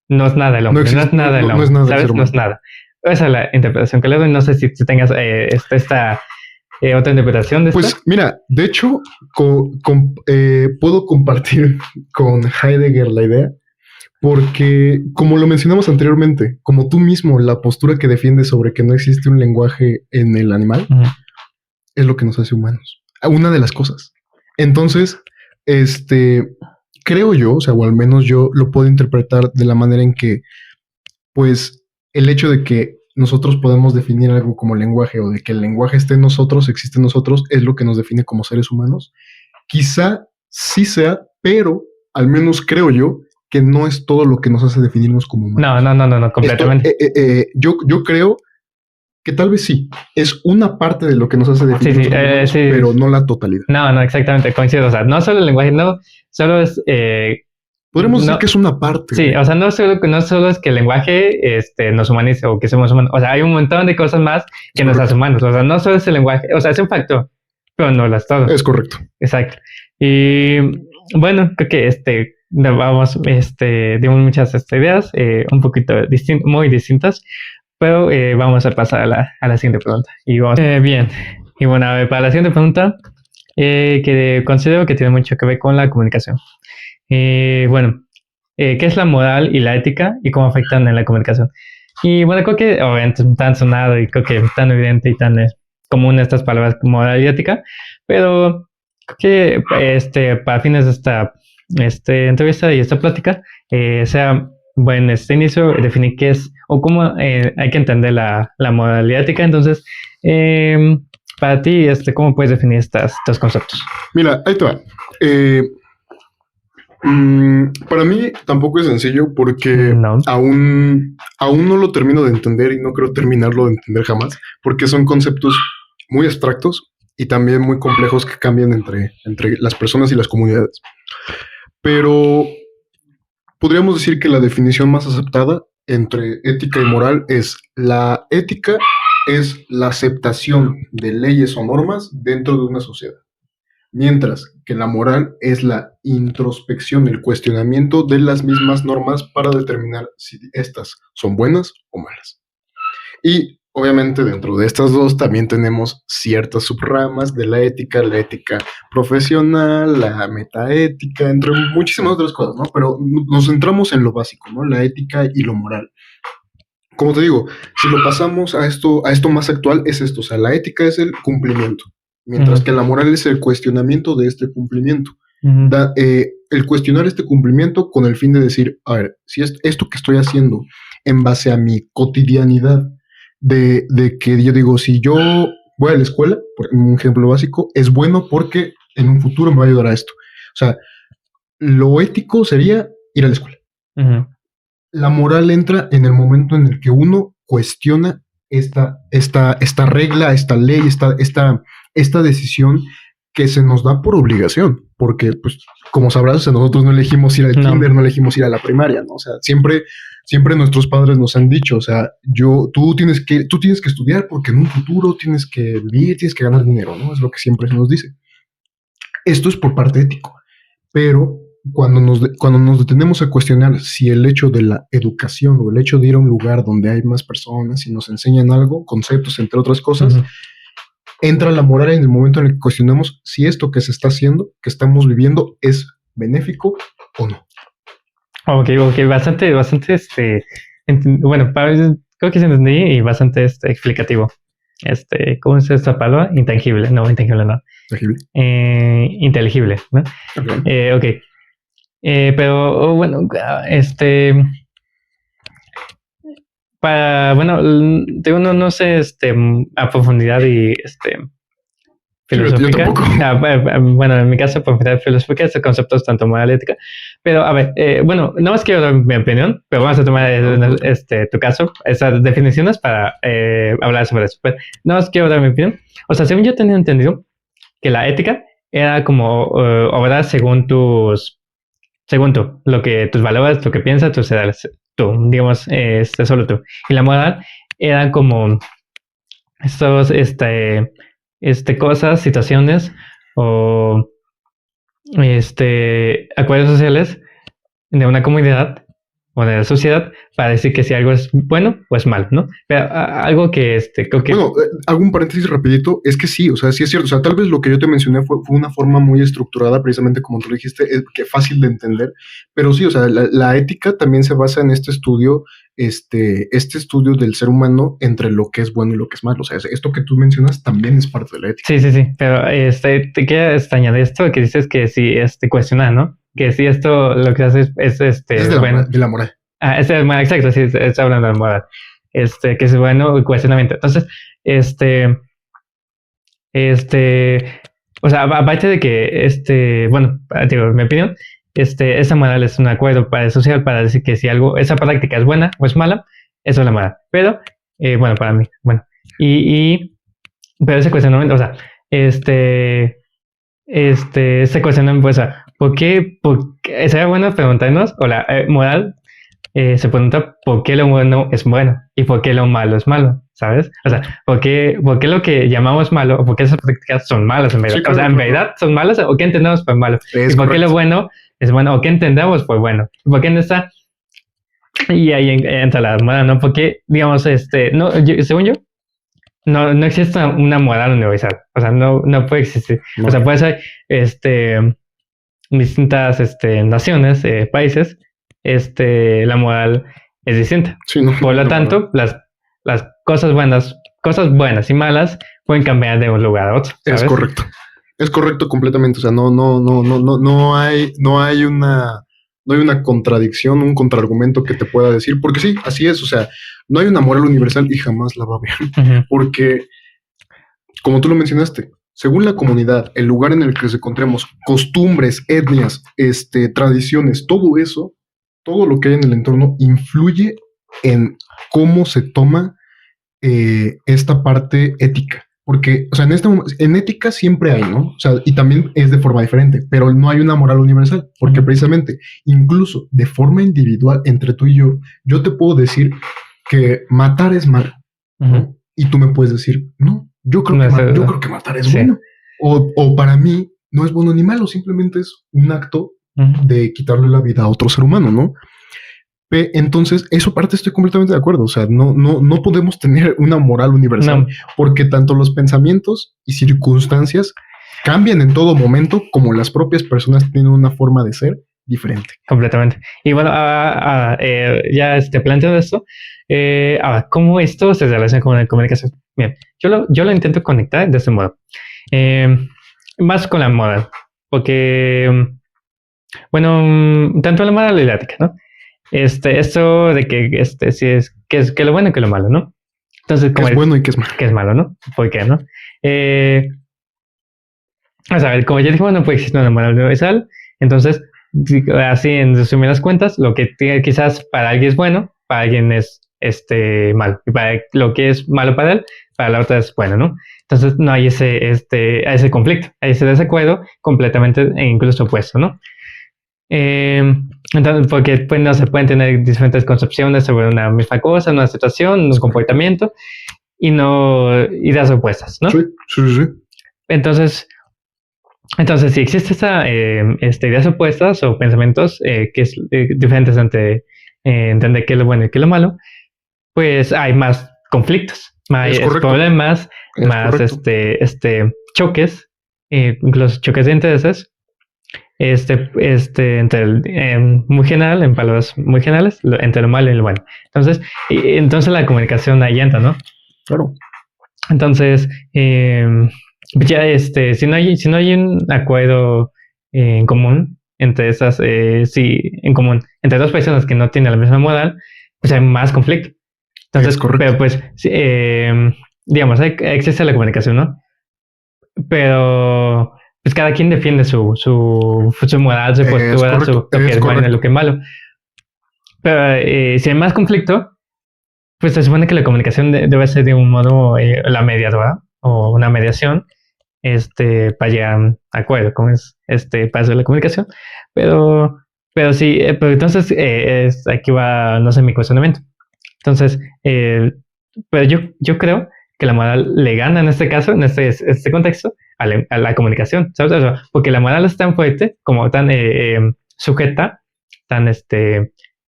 no es nada el hombre, no es nada el hombre, ¿sabes? No es nada. Esa es la interpretación que le doy. No sé si tengas esta otra interpretación de esto. Pues mira, de hecho, puedo compartir con Heidegger la idea, porque como lo mencionamos anteriormente, como tú mismo, la postura que defiendes sobre que no existe un lenguaje en el animal, es lo que nos hace humanos. Una de las cosas. Entonces, creo yo, o sea, o al menos yo lo puedo interpretar de la manera en que, pues, el hecho de que nosotros podemos definir algo como lenguaje o de que el lenguaje esté en nosotros, existe en nosotros, es lo que nos define como seres humanos. Quizá sí sea, pero al menos creo yo que no es todo lo que nos hace definirnos como humanos. No, completamente. Yo creo que tal vez sí, es una parte de lo que nos hace definirnos como humanos, pero no la totalidad. No, exactamente, coincido. O sea, no solo el lenguaje, no, solo es... podríamos decir que es una parte. Sí, o sea, no solo es que el lenguaje nos humanice o que somos humanos. O sea, hay un montón de cosas más que nos hace humanos. O sea, no solo es el lenguaje, o sea, es un factor, pero no lo es todo. Es correcto. Exacto. Y bueno, creo que vamos, dimos muchas ideas, un poquito muy distintas, pero vamos a pasar a la siguiente pregunta. Y vamos, bien, y bueno, a ver, para la siguiente pregunta, que considero que tiene mucho que ver con la comunicación. Bueno, ¿qué es la moral y la ética y cómo afectan en la comunicación? Y bueno, creo que obviamente es tan sonado y creo que tan evidente y tan común estas palabras como moral y ética, pero creo que para fines de esta entrevista y esta plática, sea buen inicio definir qué es o cómo hay que entender la moral y ética. Entonces, para ti, ¿cómo puedes definir estos conceptos? Mira, ahí te va. Para mí tampoco es sencillo porque aún no lo termino de entender y no creo terminarlo de entender jamás, porque son conceptos muy abstractos y también muy complejos que cambian entre las personas y las comunidades. Pero podríamos decir que la definición más aceptada entre ética y moral es: la ética es la aceptación de leyes o normas dentro de una sociedad, mientras que la moral es la introspección, el cuestionamiento de las mismas normas para determinar si estas son buenas o malas. Y obviamente dentro de estas dos también tenemos ciertas subramas de la ética profesional, la metaética, entre muchísimas otras cosas, ¿no? Pero nos centramos en lo básico, ¿no? La ética y lo moral. Como te digo, si lo pasamos a esto más actual, es esto, o sea, la ética es el cumplimiento, mientras que la moral es el cuestionamiento de este cumplimiento. El cuestionar este cumplimiento con el fin de decir, a ver, si esto que estoy haciendo en base a mi cotidianidad, de que yo digo, si yo voy a la escuela, por un ejemplo básico, es bueno porque en un futuro me va a ayudar a esto. O sea, lo ético sería ir a la escuela. La moral entra en el momento en el que uno cuestiona esta regla, esta ley, esta decisión que se nos da por obligación, porque pues como sabrás, o sea, nosotros no elegimos ir al kinder, no elegimos ir a la primaria, ¿no? O sea, siempre nuestros padres nos han dicho, o sea, tú tienes que estudiar porque en un futuro tienes que vivir, tienes que ganar dinero, ¿no? Es lo que siempre se nos dice. Esto es por parte ético, pero cuando nos detenemos a cuestionar si el hecho de la educación o el hecho de ir a un lugar donde hay más personas y nos enseñan algo, conceptos, entre otras cosas, Entra la moral en el momento en el que cuestionamos si esto que se está haciendo, que estamos viviendo, es benéfico o no. Ok, bastante, bueno, creo que se entendí y bastante explicativo. ¿Cómo es esta palabra? Intangible, no, Tangible. Inteligible, ¿no? Ok. Ok. Pero bueno, digo, no sé, a profundidad y filosófica. Yo tampoco. Bueno, en mi caso, profundidad filosófica, estos conceptos tanto moral y ética. Pero a ver, bueno, no más quiero dar mi opinión, pero vamos a tomar tu caso, esas definiciones para hablar sobre eso. Pero no más quiero dar mi opinión. O sea, según yo tenía entendido que la ética era como obrar según tú, lo que tus valores, lo que piensas, tus ideales, tú, digamos, solo tú. Y la moral era como estos, cosas, situaciones o acuerdos sociales de una comunidad o de la sociedad para decir que si algo es bueno o es malo, ¿no? Pero algo que creo que... Bueno, hago un paréntesis rapidito, es que sí, o sea, sí es cierto, o sea, tal vez lo que yo te mencioné fue una forma muy estructurada, precisamente como tú dijiste, que fácil de entender, pero sí, o sea, la ética también se basa en este estudio del ser humano entre lo que es bueno y lo que es malo, o sea, esto que tú mencionas también es parte de la ética. Sí, pero te quiero añadir esto que dices que si cuestionar, ¿no? Que si esto lo que hace es Es de la, bueno. de la moral. Exacto, sí, está hablando de moral. Que es bueno el cuestionamiento. Entonces, o sea, aparte de que, bueno, digo, en mi opinión, esa moral es un acuerdo para el social para decir que si algo, esa práctica es buena o es mala, eso es la moral. Pero, bueno, para mí, bueno, pero ese cuestionamiento, o sea, ese cuestionamiento, o sea, ¿por qué sería bueno preguntarnos, o la moral se pregunta por qué lo bueno es bueno y por qué lo malo es malo, ¿sabes? O sea, ¿por qué lo que llamamos malo o por qué esas prácticas son malas en verdad? Sí, claro, o sea, ¿en verdad son malas o qué entendemos por malo? Es ¿Y por qué correcto. lo bueno es bueno o qué entendemos por bueno? ¿Por qué no está? Y ahí entra la moral, ¿no? Porque, digamos, según yo, no existe una moral universal. O sea, no puede existir. No. O sea, puede ser, distintas, naciones, países, la moral es distinta. Sí, no, Por lo no, tanto, las cosas buenas y malas pueden cambiar de un lugar a otro, ¿sabes? Es correcto completamente. O sea, no hay una contradicción, un contraargumento que te pueda decir, porque sí, así es. O sea, no hay una moral universal y jamás la va a haber. Porque, como tú lo mencionaste, según la comunidad, el lugar en el que nos encontremos, costumbres, etnias, tradiciones, todo eso, todo lo que hay en el entorno influye en cómo se toma esta parte ética. Porque, o sea, en ética siempre hay, ¿no? O sea, y también es de forma diferente, pero no hay una moral universal, porque precisamente, incluso de forma individual, entre tú y yo te puedo decir que matar es malo, ¿no? Y tú me puedes decir, no, yo creo que matar es bueno. O para mí, no es bueno ni malo, simplemente es un acto de quitarle la vida a otro ser humano, ¿no? Entonces, eso parte estoy completamente de acuerdo. O sea, no podemos tener una moral universal porque tanto los pensamientos y circunstancias cambian en todo momento, como las propias personas tienen una forma de ser diferente. Completamente. Y bueno, ya planteando esto, ¿cómo esto se relaciona con la comunicación? Bien, yo lo intento conectar de este modo. Más con la moral, porque, bueno, tanto la moral y la ética, ¿no? Esto de que si es que lo bueno y que lo malo, ¿no? Entonces, ¿qué es bueno y qué es malo? ¿Qué es malo, no? ¿Por qué, no? O sea, como ya dijimos, no puede existir una moral universal. Entonces, así en resumidas cuentas, lo que quizás para alguien es bueno, para alguien es malo. Y para lo que es malo para él, para la otra es bueno, ¿no? Entonces, no hay ese conflicto, hay ese desacuerdo completamente e incluso opuesto, ¿no? Entonces, porque pues, no se pueden tener diferentes concepciones sobre una misma cosa, una situación, un comportamiento y ideas opuestas, ¿no? Sí. Entonces, si existe ideas opuestas o pensamientos que es diferentes entre entender qué es lo bueno y qué es lo malo, pues hay más conflictos. más problemas, más choques, incluso choques de intereses, muy general, en palabras muy generales, entre lo malo y lo bueno. Entonces la comunicación ahí entra, ¿no? Claro. Entonces, ya si no hay un acuerdo en común entre en común entre dos personas que no tienen la misma moral, pues hay más conflicto. Entonces, pero pues, digamos, existe la comunicación, ¿no? Pero pues cada quien defiende su moral, su postura, lo que es bueno y lo que es malo. Pero si hay más conflicto, pues se supone que la comunicación debe ser de un modo la mediadora o una mediación para llegar a un acuerdo, como es paso de la comunicación. Pero sí, pero entonces aquí va, no sé, mi cuestionamiento. Entonces, pero yo creo que la moral le gana en este caso, en este contexto, a la comunicación, ¿sabes? O sea, porque la moral es tan fuerte, como tan sujeta, tan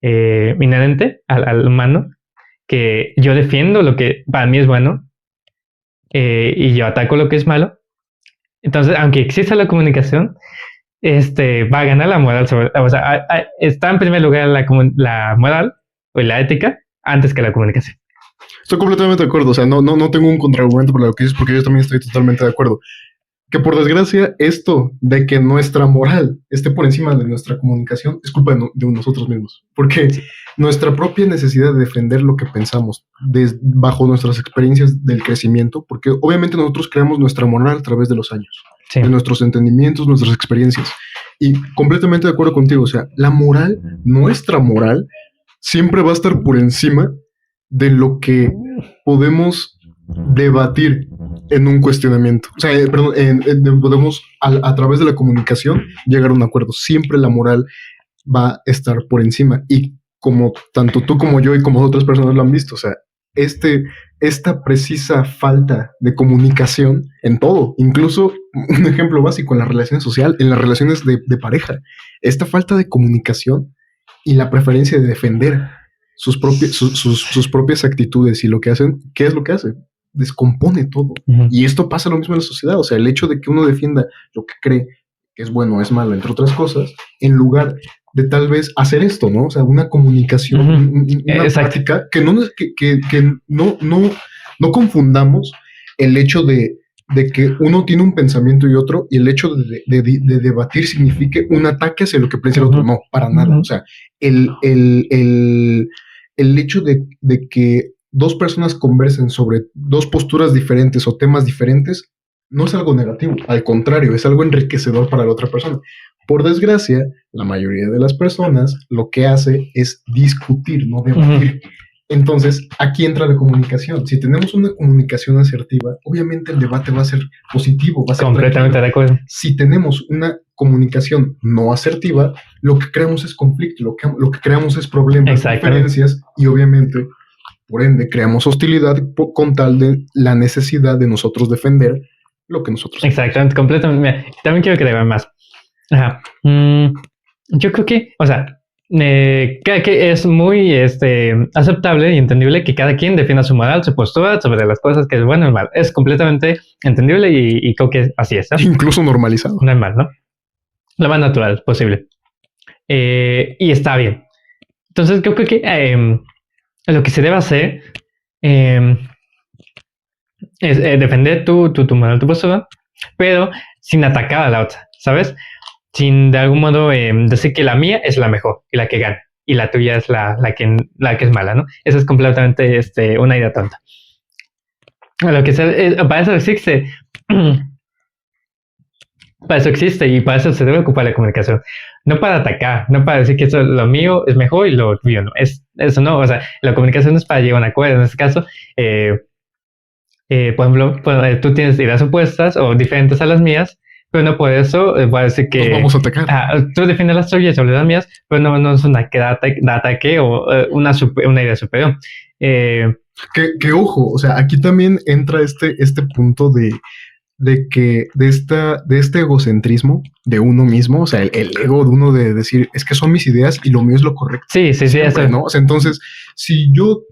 inherente al humano, que yo defiendo lo que para mí es bueno y yo ataco lo que es malo. Entonces, aunque exista la comunicación, va a ganar la moral o sea, está en primer lugar la moral o la ética antes que la comunicación. Estoy completamente de acuerdo. O sea, no tengo un contraargumento por lo que dices, porque yo también estoy totalmente de acuerdo. Que por desgracia, esto de que nuestra moral esté por encima de nuestra comunicación es culpa de nosotros mismos. Porque nuestra propia necesidad de defender lo que pensamos bajo nuestras experiencias del crecimiento, porque obviamente nosotros creamos nuestra moral a través de los años, de nuestros entendimientos, nuestras experiencias. Y completamente de acuerdo contigo. O sea, la moral, nuestra moral, siempre va a estar por encima de lo que podemos debatir en un cuestionamiento. O sea, podemos a través de la comunicación llegar a un acuerdo. Siempre la moral va a estar por encima. Y como tanto tú como yo y como otras personas lo han visto, o sea, esta precisa falta de comunicación en todo, incluso un ejemplo básico en las relaciones sociales, en las relaciones de pareja, esta falta de comunicación y la preferencia de defender sus propias actitudes y lo que hacen, ¿qué es lo que hace? Descompone todo. Uh-huh. Y esto pasa lo mismo en la sociedad. O sea, el hecho de que uno defienda lo que cree que es bueno o es malo, entre otras cosas, en lugar de tal vez hacer esto, ¿no? O sea, una comunicación, uh-huh. Una práctica que no confundamos el hecho de que uno tiene un pensamiento y otro, y el hecho de debatir signifique un ataque hacia lo que piensa el otro. No, para nada. O sea, el hecho de que dos personas conversen sobre dos posturas diferentes o temas diferentes no es algo negativo, al contrario, es algo enriquecedor para la otra persona. Por desgracia, la mayoría de las personas lo que hace es discutir, no debatir. Uh-huh. Entonces, aquí entra la comunicación. Si tenemos una comunicación asertiva, obviamente el debate va a ser positivo, va a ser completamente tranquilo. De acuerdo. Si tenemos una comunicación no asertiva, lo que creamos es conflicto, lo que creamos es problemas, diferencias, y obviamente, por ende, creamos hostilidad con tal de la necesidad de nosotros defender lo que nosotros exactamente, completamente. Mira, también quiero agregar más. Ajá. Yo creo que, o sea, que es muy aceptable y entendible que cada quien defienda su moral, su postura sobre las cosas que es bueno y mal. Es completamente entendible y creo que así es, ¿no? Incluso normalizado. Normal, ¿no? Lo más natural posible. Y está bien. Entonces, creo que lo que se debe hacer es defender tu moral, tu postura, pero sin atacar a la otra, ¿sabes? Sin de algún modo decir que la mía es la mejor y la que gana y la tuya es la que es mala, ¿no? Eso es completamente una idea tonta. Lo que para eso existe. Para eso existe y para eso se debe ocupar la comunicación. No para atacar, no para decir que lo mío es mejor y lo tuyo no. Eso no, o sea, la comunicación es para llegar a un acuerdo. En este caso, por ejemplo, tú tienes ideas opuestas o diferentes a las mías, pero no por eso voy a decir que... Nos vamos a atacar. Tú defiendes las tuyas sobre las mías, pero no es una que de ataque o una idea superior. Que ojo, o sea, aquí también entra este punto de este egocentrismo de uno mismo, o sea, el ego de uno de decir, es que son mis ideas y lo mío es lo correcto. Sí, siempre, eso. ¿no? O sea, entonces, si yo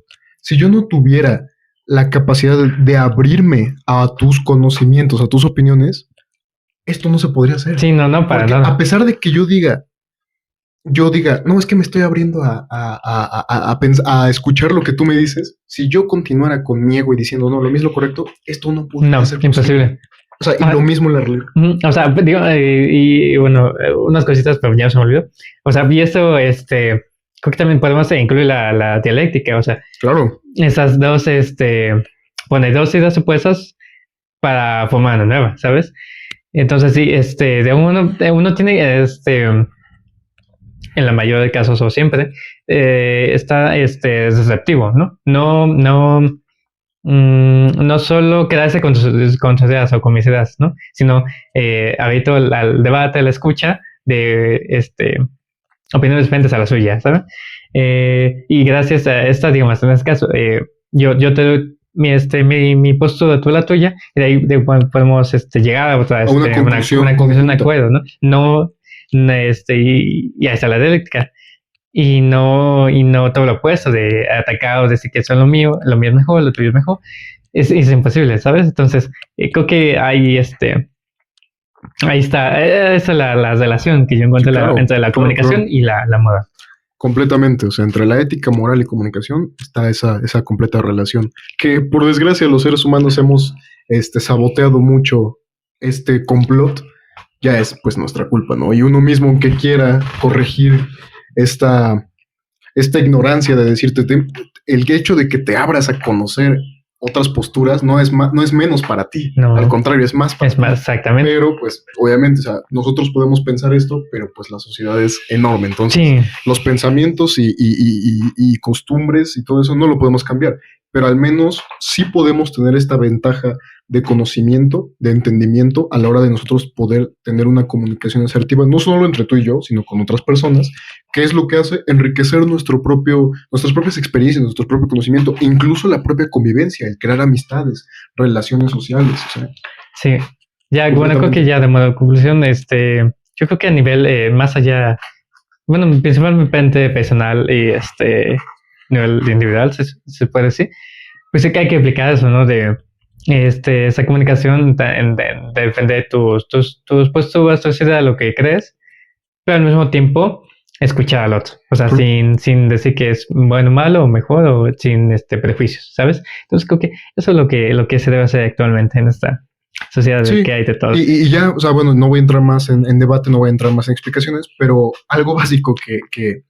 no tuviera la capacidad de abrirme a tus conocimientos, a tus opiniones, esto no se podría hacer. Sí, no, para Porque nada. a pesar de que yo diga, no, es que me estoy abriendo a escuchar lo que tú me dices, si yo continuara con mi ego y diciendo, no, lo mismo correcto, esto no podría ser posible. Imposible. O sea, y lo mismo la realidad. O sea, digo, y bueno, unas cositas, pero ya se me olvidó. O sea, y esto, creo que también podemos incluir la dialéctica, o sea, claro, esas dos, pone dos ideas opuestas para formar una nueva, ¿sabes? Entonces, sí, uno tiene, en la mayoría de casos o siempre, está, receptivo, ¿no? No solo quedarse con tus ideas o con mis ideas, ¿no? Sino habito el debate, la escucha de opiniones diferentes a la suya, ¿sabes? Y gracias a esta, digamos, en este caso, yo te doy mi postura, tú la tuya, y de ahí podemos llegar a otra, una conclusión, un acuerdo, ¿no? Y ahí está la dialéctica. Y no todo lo opuesto de atacar o decir que eso es lo mío es mejor, lo tuyo es mejor. Es imposible, ¿sabes? Entonces, creo que ahí está, esa es la relación que yo encuentro entre la comunicación y la moda. Completamente, o sea, entre la ética, moral y comunicación está esa completa relación. Que por desgracia los seres humanos hemos saboteado mucho este complot, ya es pues nuestra culpa, ¿no? Y uno mismo, aunque quiera corregir esta ignorancia de decirte, el hecho de que te abras a conocer otras posturas no es menos para ti, no, al contrario, es más para ti. Exactamente. Pero pues obviamente, o sea, nosotros podemos pensar esto, pero pues la sociedad es enorme, entonces sí, los pensamientos y costumbres y todo eso no lo podemos cambiar, pero al menos sí podemos tener esta ventaja de conocimiento, de entendimiento a la hora de nosotros poder tener una comunicación asertiva, no solo entre tú y yo, sino con otras personas, que es lo que hace enriquecer nuestras propias experiencias, nuestro propio conocimiento, incluso la propia convivencia, el crear amistades, relaciones sociales. O sea, sí, ya, bueno, creo que ya de modo de conclusión, yo creo que a nivel más allá, bueno, principalmente personal y nivel individual, se puede decir, pues sí que hay que aplicar eso, ¿no? De esa comunicación de defender tus posturas, tu idea, lo que crees, pero al mismo tiempo escuchar al otro, o sea, sin decir que es bueno, malo o mejor, o sin prejuicios, ¿sabes? Entonces creo que eso es lo que se debe hacer actualmente en esta sociedad, sí, que hay de todo. Y ya, o sea, bueno, no voy a entrar más en debate, no voy a entrar más en explicaciones, pero algo básico que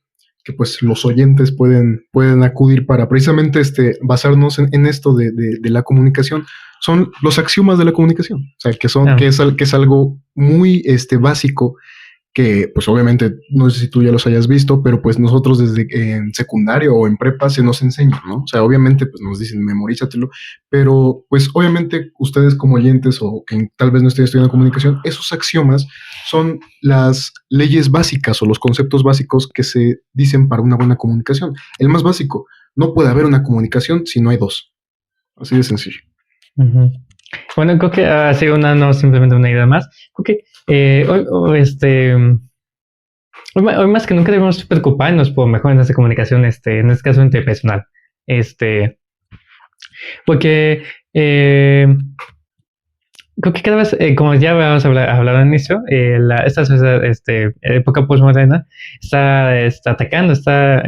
pues los oyentes pueden acudir para precisamente basarnos en esto de la comunicación, son los axiomas de la comunicación, o sea, que es algo muy básico, que pues obviamente no sé si tú ya los hayas visto, pero pues nosotros desde en secundario o en prepa se nos enseña, ¿no? O sea, obviamente pues nos dicen memorízatelo, pero pues obviamente ustedes como oyentes o que tal vez no estén estudiando comunicación, esos axiomas son las leyes básicas o los conceptos básicos que se dicen para una buena comunicación. El más básico, no puede haber una comunicación si no hay dos. Así de sencillo. Uh-huh. Bueno, creo que ha sido no simplemente una idea más. Creo que hoy más que nunca debemos preocuparnos por mejorar en esta comunicación, en este caso interpersonal. Porque creo que cada vez, como ya habíamos hablado al inicio, esta sociedad, época postmoderna, está atacando, está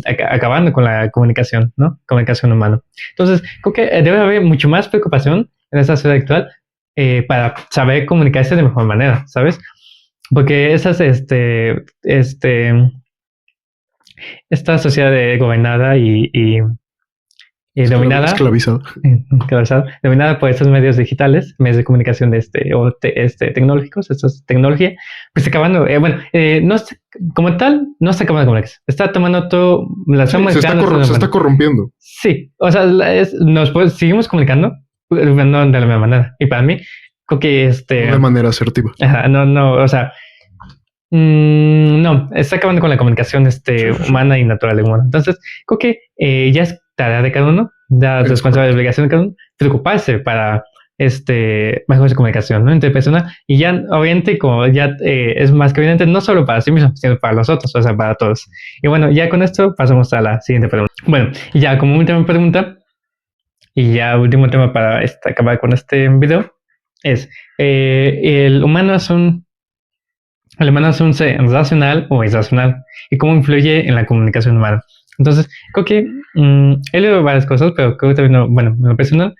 acabando con la comunicación, ¿no? Comunicación humana. Entonces, creo que debe haber mucho más preocupación en esta sociedad actual para saber comunicarse de mejor manera, ¿sabes? Porque esta sociedad gobernada y dominada por estos medios digitales, medios de comunicación tecnológicos, estas tecnologías, pues acabando, no como tal, no está acabando con eso. Está tomando todo, se está corrompiendo. Sí, o sea, seguimos comunicando, no de la misma manera. Y para mí, creo que de una manera asertiva. Ajá, no, o sea, no, está acabando con la comunicación humana y natural de humano. Entonces, creo que ya es tarea de cada uno, da responsabilidad y obligación de cada uno, preocuparse para mejor comunicación, ¿no? Interpersonal. Y ya, obviamente, como ya es más que evidente, no solo para sí mismo, sino para los otros, o sea, para todos. Y bueno, ya con esto pasamos a la siguiente pregunta. Bueno, y ya como última pregunta, Y ya último tema para acabar con este video es el humano es un ser racional o irracional y cómo influye en la comunicación humana. Entonces, creo que he leído varias cosas, pero creo que todavía no, bueno, en lo personal,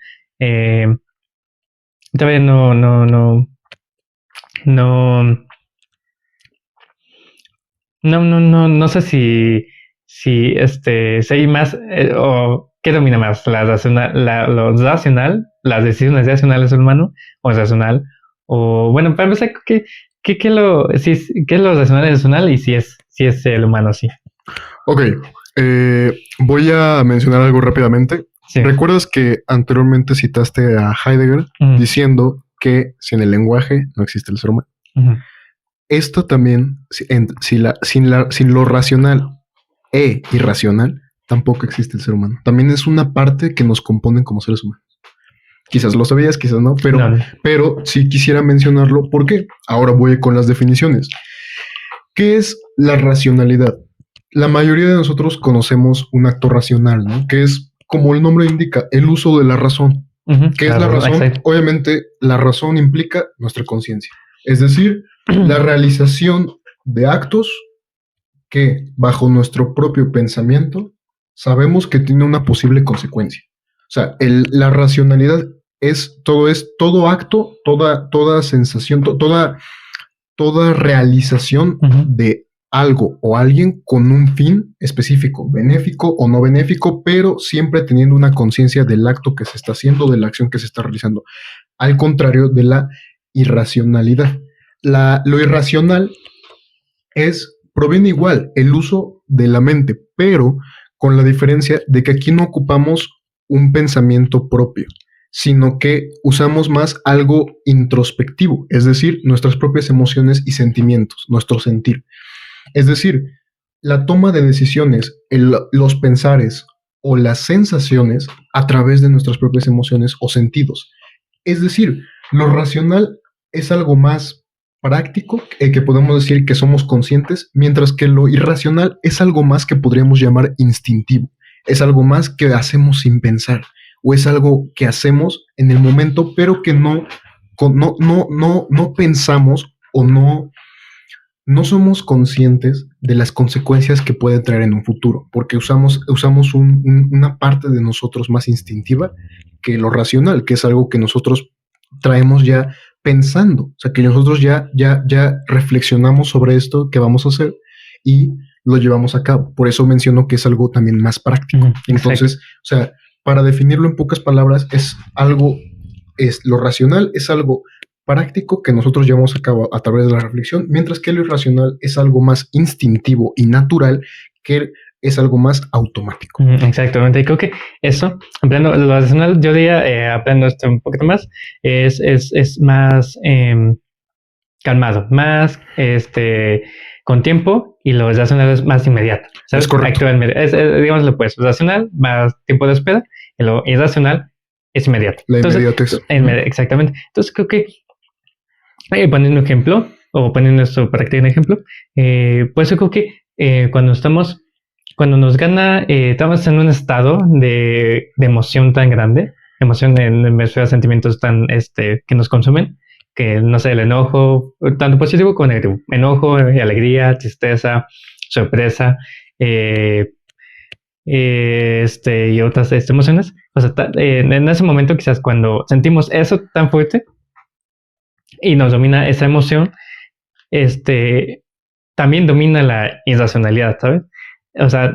todavía no sé si hay más o qué domina más, lo racional, las decisiones racionales del humano o irracional, o bueno, para empezar, ¿qué es lo racional y irracional y si es el humano, sí? Ok, voy a mencionar algo rápidamente. Sí. ¿Recuerdas que anteriormente citaste a Heidegger diciendo que sin el lenguaje no existe el ser humano? Esto también, sin lo racional e irracional, tampoco existe el ser humano. También es una parte que nos componen como seres humanos. Quizás lo sabías, quizás no, pero sí quisiera mencionarlo. ¿Por qué? Ahora voy con las definiciones. ¿Qué es la racionalidad? La mayoría de nosotros conocemos un acto racional, ¿no? Que es, como el nombre indica, el uso de la razón. ¿Qué es la razón? Exacto. Obviamente, la razón implica nuestra conciencia. Es decir, la realización de actos que, bajo nuestro propio pensamiento, sabemos que tiene una posible consecuencia. O sea, la racionalidad es todo acto, toda sensación, toda realización de algo o alguien con un fin específico, benéfico o no benéfico, pero siempre teniendo una conciencia del acto que se está haciendo, de la acción que se está realizando. Al contrario de la irracionalidad. Lo irracional proviene igual el uso de la mente, pero con la diferencia de que aquí no ocupamos un pensamiento propio, sino que usamos más algo introspectivo, es decir, nuestras propias emociones y sentimientos, nuestro sentir. Es decir, la toma de decisiones, los pensares o las sensaciones a través de nuestras propias emociones o sentidos. Es decir, lo racional es algo más práctico, que podemos decir que somos conscientes, mientras que lo irracional es algo más que podríamos llamar instintivo. Es algo más que hacemos sin pensar, o es algo que hacemos en el momento, pero que no pensamos o no somos conscientes de las consecuencias que puede traer en un futuro, porque usamos una parte de nosotros más instintiva que lo racional, que es algo que nosotros traemos ya pensando, o sea, que nosotros ya reflexionamos sobre esto que vamos a hacer y lo llevamos a cabo. Por eso menciono que es algo también más práctico. Entonces, o sea, para definirlo en pocas palabras, lo racional es algo práctico que nosotros llevamos a cabo a través de la reflexión, mientras que lo irracional es algo más instintivo y natural, que es algo más automático. Exactamente, y creo que eso, ampliando lo racional, yo diría, ampliando esto un poquito más, es más calmado, más con tiempo, y lo racional es más inmediato. ¿Sabes? Es correcto. Digámoslo pues, racional, más tiempo de espera, y lo irracional es inmediato. La inmediatez. Exactamente. Entonces creo que, poniendo un ejemplo, o poniendo esto para que tenga un ejemplo, pues yo creo que cuando nos gana, estamos en un estado de emoción tan grande, emoción me refiero a sentimientos tan que nos consumen, que no sé, el enojo, tanto positivo como negativo, enojo, alegría, tristeza, sorpresa, y otras emociones. O sea, en ese momento quizás cuando sentimos eso tan fuerte y nos domina esa emoción, también domina la irracionalidad, ¿sabes? O sea,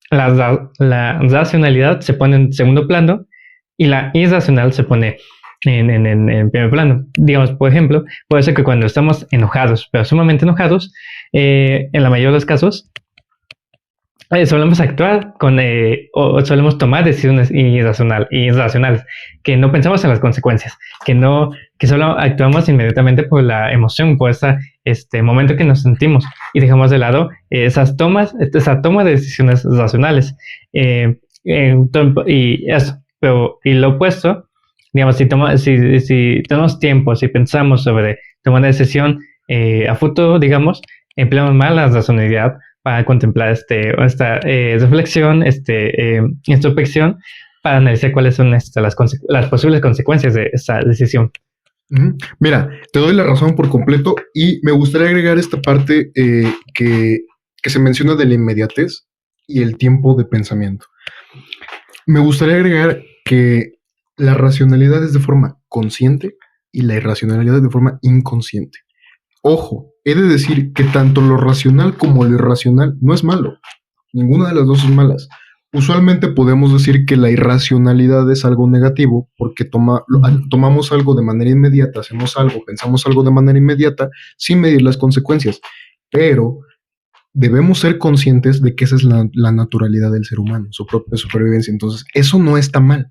la racionalidad se pone en segundo plano y la irracional se pone en primer plano. Digamos, por ejemplo, puede ser que cuando estamos enojados, pero sumamente enojados, en la mayoría de los casos, solemos actuar o solemos tomar decisiones irracionales, que no pensamos en las consecuencias, que solo actuamos inmediatamente por la emoción, por ese momento que nos sentimos, y dejamos de lado esa toma de decisiones racionales. Y lo opuesto, digamos, si tenemos tiempo, si pensamos sobre tomar una decisión a futuro, digamos, empleamos mal la racionalidad para contemplar esta reflexión, introspección, para analizar cuáles son las posibles consecuencias de esa decisión. Mira, te doy la razón por completo y me gustaría agregar esta parte que se menciona de la inmediatez y el tiempo de pensamiento. Me gustaría agregar que la racionalidad es de forma consciente y la irracionalidad es de forma inconsciente. Ojo, he de decir que tanto lo racional como lo irracional no es malo. Ninguna de las dos son malas. Usualmente podemos decir que la irracionalidad es algo negativo porque tomamos algo de manera inmediata, hacemos algo, pensamos algo de manera inmediata sin medir las consecuencias. Pero debemos ser conscientes de que esa es la naturalidad del ser humano, su propia supervivencia. Entonces, eso no está mal.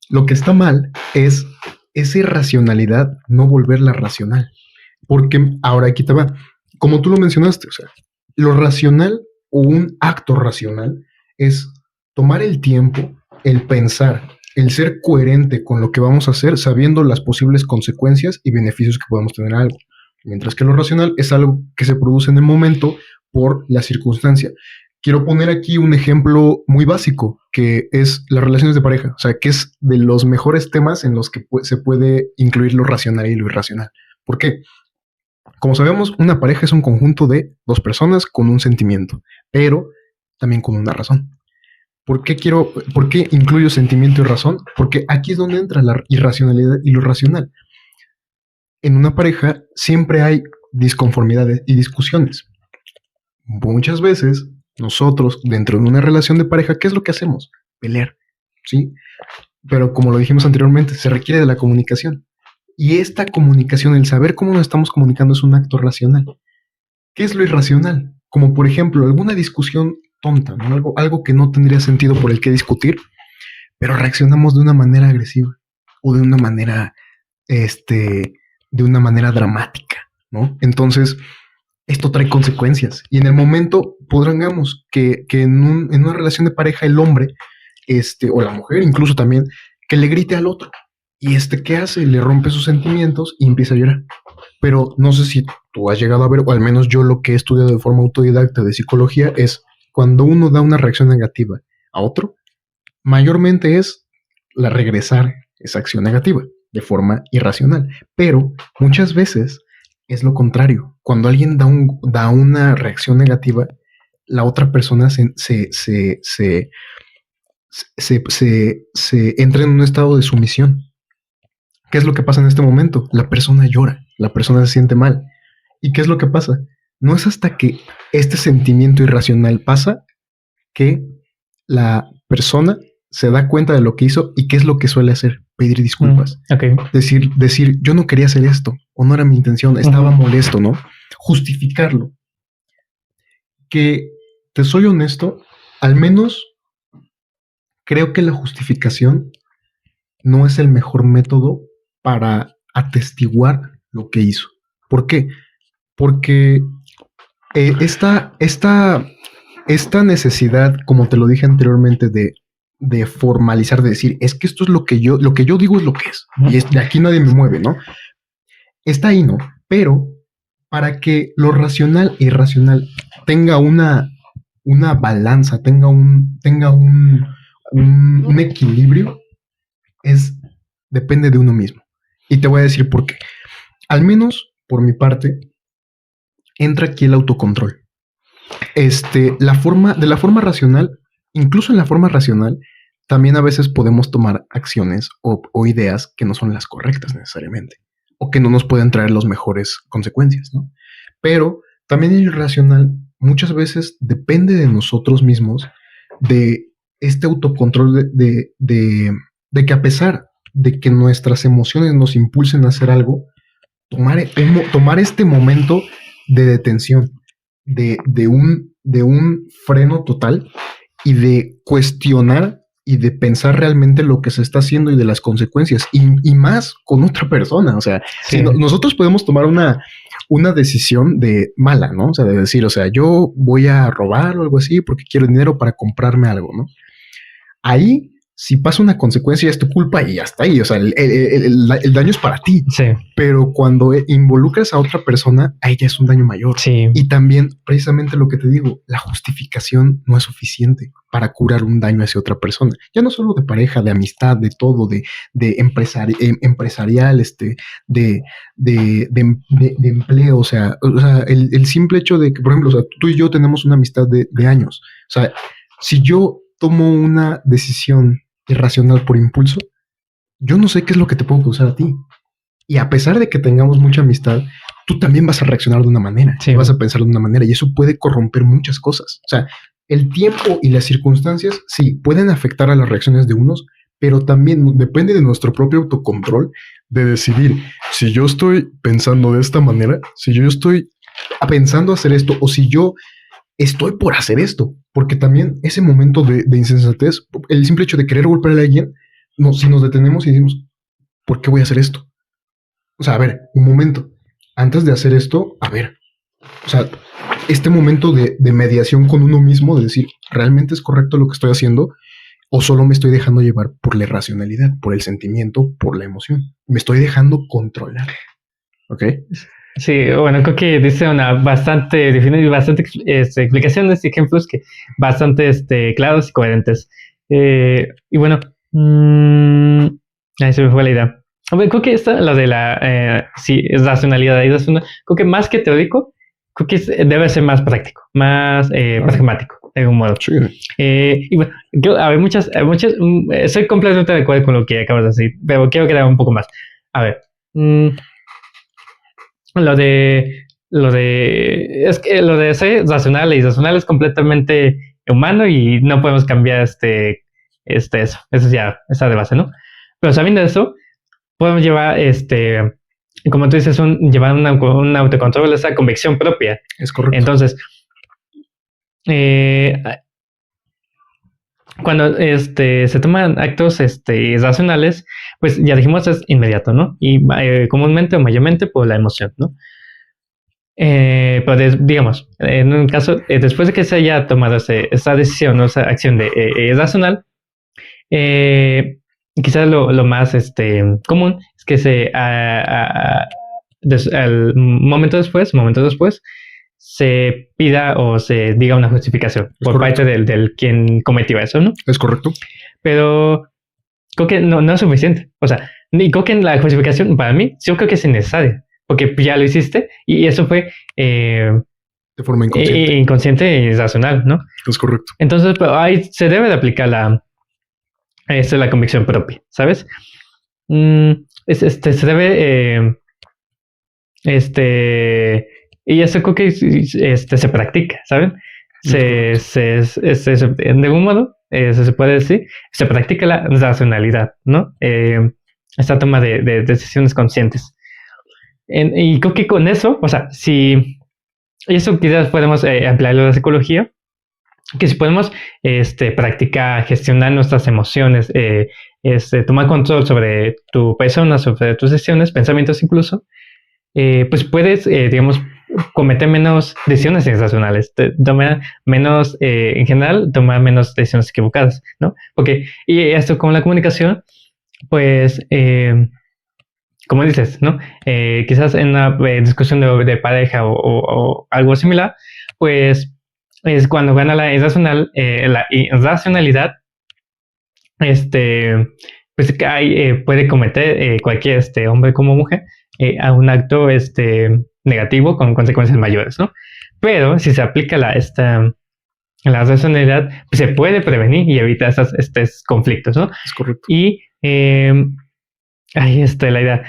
Lo que está mal es esa irracionalidad no volverla racional. Porque ahora aquí te va. Como tú lo mencionaste, o sea, lo racional o un acto racional es tomar el tiempo, el pensar, el ser coherente con lo que vamos a hacer, sabiendo las posibles consecuencias y beneficios que podemos tener a algo. Mientras que lo racional es algo que se produce en el momento por la circunstancia. Quiero poner aquí un ejemplo muy básico, que es las relaciones de pareja. O sea, que es de los mejores temas en los que se puede incluir lo racional y lo irracional. ¿Por qué? Como sabemos, una pareja es un conjunto de dos personas con un sentimiento, pero también con una razón. ¿Por qué incluyo sentimiento y razón? Porque aquí es donde entra la irracionalidad y lo racional. En una pareja siempre hay disconformidades y discusiones. Muchas veces nosotros, dentro de una relación de pareja, ¿qué es lo que hacemos? Pelear, ¿sí? Pero como lo dijimos anteriormente, se requiere de la comunicación. Y esta comunicación, el saber cómo nos estamos comunicando, es un acto racional. ¿Qué es lo irracional? Como por ejemplo, alguna discusión tonta, ¿no? Algo que no tendría sentido por el que discutir, pero reaccionamos de una manera agresiva o de una manera, dramática, ¿no? Entonces, esto trae consecuencias. Y en el momento, podríamos que en una relación de pareja, el hombre, o la mujer incluso también, que le grite al otro. Y ¿qué hace? Le rompe sus sentimientos y empieza a llorar. Pero no sé si tú has llegado a ver, o al menos yo lo que he estudiado de forma autodidacta de psicología, es cuando uno da una reacción negativa a otro, mayormente es regresar esa acción negativa de forma irracional. Pero muchas veces es lo contrario. Cuando alguien da una reacción negativa, la otra persona se entra en un estado de sumisión. ¿Qué es lo que pasa en este momento? La persona llora, la persona se siente mal. ¿Y qué es lo que pasa? No es hasta que este sentimiento irracional pasa que la persona se da cuenta de lo que hizo y qué es lo que suele hacer, pedir disculpas. Okay. Decir, yo no quería hacer esto, o no era mi intención, estaba molesto, ¿no? Justificarlo. Que, te soy honesto, al menos creo que la justificación no es el mejor método para atestiguar lo que hizo. ¿Por qué? Porque esta necesidad, como te lo dije anteriormente, de formalizar, de decir, es que esto es lo que yo digo es lo que es. Y de aquí nadie me mueve, ¿no? Está ahí, ¿no? Pero para que lo racional e irracional tenga una balanza, tenga un equilibrio, depende de uno mismo. Y te voy a decir por qué. Al menos, por mi parte, entra aquí el autocontrol. De la forma racional, incluso en la forma racional, también a veces podemos tomar acciones o ideas que no son las correctas necesariamente, o que no nos pueden traer las mejores consecuencias, ¿no? Pero también el irracional muchas veces depende de nosotros mismos, de este autocontrol de que a pesar de que nuestras emociones nos impulsen a hacer algo, tomar este momento de detención, de un freno total y de cuestionar y de pensar realmente lo que se está haciendo y de las consecuencias y más con otra persona. O sea, sí. Si nosotros podemos tomar una decisión de mala, ¿no? O sea, de decir, o sea, yo voy a robar o algo así porque quiero dinero para comprarme algo, ¿no? Ahí si pasa una consecuencia es tu culpa y hasta ahí. O sea, el daño es para ti. Sí. Pero cuando involucras a otra persona, ahí ya es un daño mayor. Sí. Y también, precisamente lo que te digo, la justificación no es suficiente para curar un daño hacia otra persona. Ya no solo de pareja, de amistad, de todo, de empresarial, de empleo. O sea el simple hecho de que, por ejemplo, o sea, tú y yo tenemos una amistad de años. O sea, si yo tomo una decisión irracional por impulso, yo no sé qué es lo que te puedo causar a ti. Y a pesar de que tengamos mucha amistad, tú también vas a reaccionar de una manera, Sí. vas a pensar de una manera, y eso puede corromper muchas cosas. O sea, el tiempo y las circunstancias, sí, pueden afectar a las reacciones de unos, pero también depende de nuestro propio autocontrol de decidir si yo estoy pensando de esta manera, si yo estoy pensando hacer esto, o si yo estoy por hacer esto. Porque también ese momento de insensatez, el simple hecho de querer golpear a alguien, no, si nos detenemos y decimos, ¿por qué voy a hacer esto? O sea, a ver, un momento. Antes de hacer esto, a ver. O sea, este momento de mediación con uno mismo, de decir, ¿realmente es correcto lo que estoy haciendo? ¿O solo me estoy dejando llevar por la irracionalidad, por el sentimiento, por la emoción? Me estoy dejando controlar. ¿Ok? Sí, bueno, creo que dice una bastante explicaciones y ejemplos que bastante claros y coherentes. Y bueno, ahí se me fue la idea. Hombre, creo que lo de la sí, es racionalidad. Creo que más que teórico, creo que debe ser más práctico, más pragmático, de algún modo. Sí. Y bueno, soy completamente de acuerdo con lo que acabas de decir, pero quiero quedar un poco más. A ver, lo de ser racional y irracional es completamente humano y no podemos cambiar eso ya está de base, ¿no? Pero sabiendo eso, podemos llevar como tú dices, llevar un autocontrol, esa convicción propia. Es correcto. Entonces, cuando se toman actos irracionales, pues ya dijimos es inmediato, ¿no? Y comúnmente o mayormente por la emoción, ¿no? Pero digamos, en un caso, después de que se haya tomado esa decisión o esa acción irracional, quizás lo más común es que al momento después, se pida o se diga una justificación por parte del quien cometió eso, ¿no? Es correcto. Pero creo que no es suficiente. O sea, y creo que la justificación para mí, yo creo que es innecesaria, porque ya lo hiciste y eso fue de forma inconsciente. Inconsciente y racional, ¿no? Es correcto. Entonces, pero ahí se debe de aplicar la convicción propia, ¿sabes? Se debe y eso creo que se practica, ¿saben? De algún modo, se puede decir, se practica la racionalidad, ¿no? Esta toma de decisiones conscientes. Y creo que con eso, o sea, si eso quizás podemos ampliarlo a la psicología, que si podemos practicar, gestionar nuestras emociones, tomar control sobre tu persona, sobre tus decisiones, pensamientos incluso, pues puedes, digamos, cometer menos decisiones irracionales, tomar menos, en general, tomar menos decisiones equivocadas, ¿no? Y esto con la comunicación, pues, como dices, ¿no? Quizás en una discusión de pareja o algo similar, pues, es cuando gana la irracionalidad, pues puede cometer cualquier hombre como mujer a un acto negativo con consecuencias mayores, ¿no? Pero si se aplica la racionalidad, pues se puede prevenir y evitar estos conflictos, ¿no? Es correcto. Y ahí está la idea.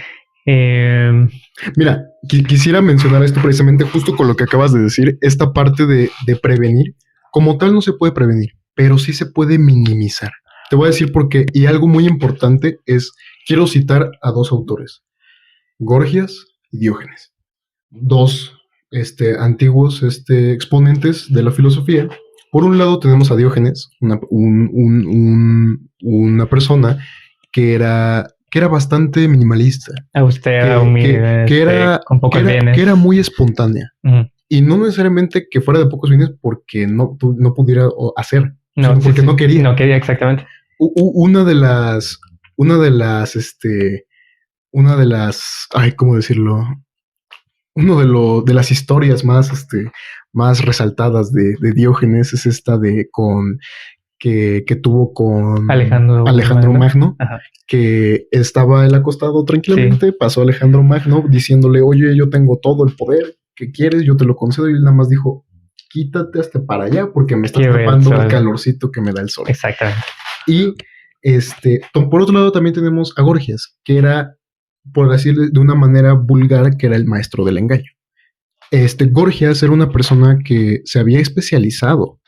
Mira, quisiera mencionar esto precisamente justo con lo que acabas de decir, esta parte de prevenir. Como tal no se puede prevenir, pero sí se puede minimizar. Te voy a decir por qué. Y algo muy importante es, quiero citar a dos autores, Gorgias y Diógenes. Dos antiguos exponentes de la filosofía. Por un lado tenemos a Diógenes, una persona que era bastante minimalista. Austera, humilde, que era muy espontánea. Uh-huh. Y no necesariamente que fuera de pocos bienes porque no pudiera hacer. No, porque no quería. No quería, exactamente. una de las, una de las, ay, ¿cómo decirlo? De las historias más, más resaltadas de Diógenes es esta que tuvo con Alejandro Magno, Ajá. que estaba él acostado tranquilamente, pasó Alejandro Magno diciéndole, oye, yo tengo todo el poder que quieres, yo te lo concedo, y él nada más dijo, quítate hasta para allá porque me estás tapando el calorcito que me da el sol. Exactamente. Y por otro lado también tenemos a Gorgias, que era, por decirle de una manera vulgar, que era el maestro del engaño. Gorgias era una persona que se había especializado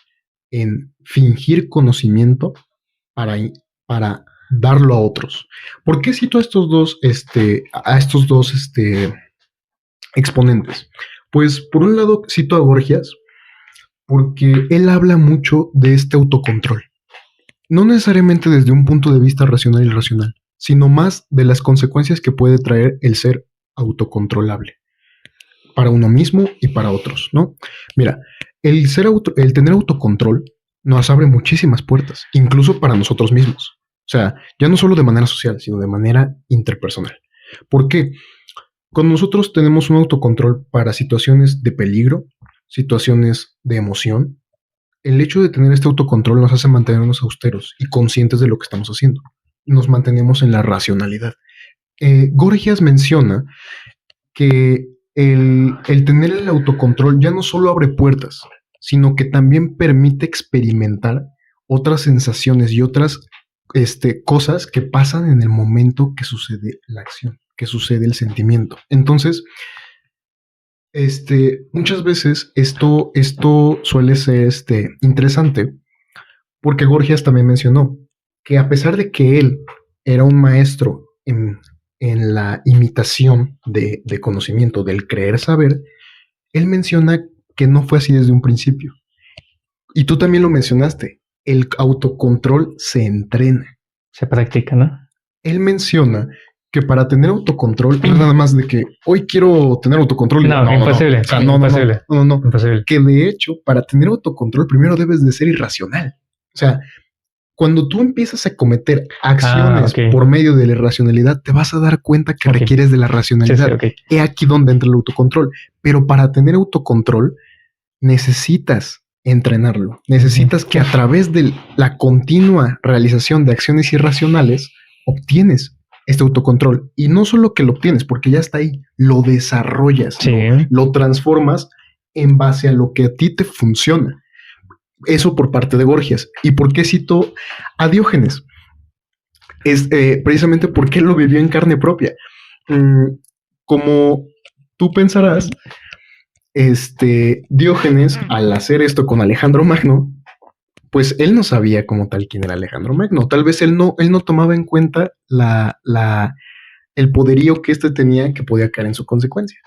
en fingir conocimiento para darlo a otros. ¿Por qué cito a estos dos, exponentes? Pues por un lado cito a Gorgias porque él habla mucho de este autocontrol. No necesariamente desde un punto de vista racional y irracional, sino más de las consecuencias que puede traer el ser autocontrolable para uno mismo y para otros, ¿no? Mira, el tener autocontrol nos abre muchísimas puertas, incluso para nosotros mismos. O sea, ya no solo de manera social, sino de manera interpersonal. ¿Por qué? Cuando nosotros tenemos un autocontrol para situaciones de peligro, situaciones de emoción, el hecho de tener este autocontrol nos hace mantenernos austeros y conscientes de lo que estamos haciendo. Nos mantenemos en la racionalidad. Gorgias menciona que el tener el autocontrol ya no solo abre puertas, sino que también permite experimentar otras sensaciones y otras cosas que pasan en el momento que sucede la acción, que sucede el sentimiento. Entonces, muchas veces esto suele ser interesante porque Gorgias también mencionó que a pesar de que él era un maestro en la imitación de conocimiento, del creer saber, él menciona que no fue así desde un principio. Y tú también lo mencionaste, el autocontrol se entrena. Se practica, ¿no? Él menciona que para tener autocontrol, no es nada más de que hoy quiero tener autocontrol. No, imposible. No. O sea, no. Imposible. Que de hecho, para tener autocontrol, primero debes de ser irracional. O sea, cuando tú empiezas a cometer acciones por medio de la irracionalidad, te vas a dar cuenta que requieres de la racionalidad. He aquí donde entra el autocontrol. Pero para tener autocontrol, necesitas entrenarlo. Necesitas que a través de la continua realización de acciones irracionales, obtienes este autocontrol. Y no solo que lo obtienes, porque ya está ahí, lo desarrollas, lo transformas en base a lo que a ti te funciona. Eso por parte de Gorgias. ¿Y por qué cito a Diógenes? Es precisamente porque él lo vivió en carne propia. Como tú pensarás, Diógenes, al hacer esto con Alejandro Magno, pues él no sabía como tal quién era Alejandro Magno. Tal vez él no tomaba en cuenta el poderío que tenía, que podía caer en su consecuencia.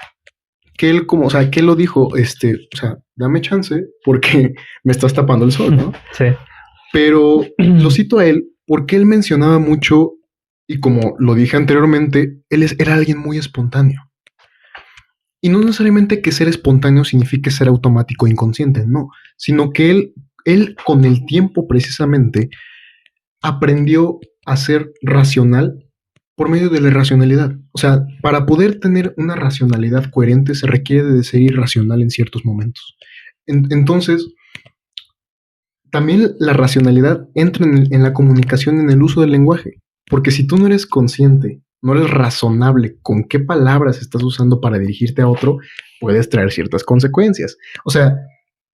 Que él que él lo dijo, dame chance porque me estás tapando el sol, ¿no? Sí. Pero lo cito a él porque él mencionaba mucho, y como lo dije anteriormente, él era alguien muy espontáneo. Y no necesariamente que ser espontáneo signifique ser automático e inconsciente, no, sino que él con el tiempo precisamente aprendió a ser racional por medio de la irracionalidad. O sea, para poder tener una racionalidad coherente se requiere de ser irracional en ciertos momentos. Entonces, también la racionalidad entra en la comunicación, en el uso del lenguaje. Porque si tú no eres consciente, no eres razonable con qué palabras estás usando para dirigirte a otro, puedes traer ciertas consecuencias. O sea,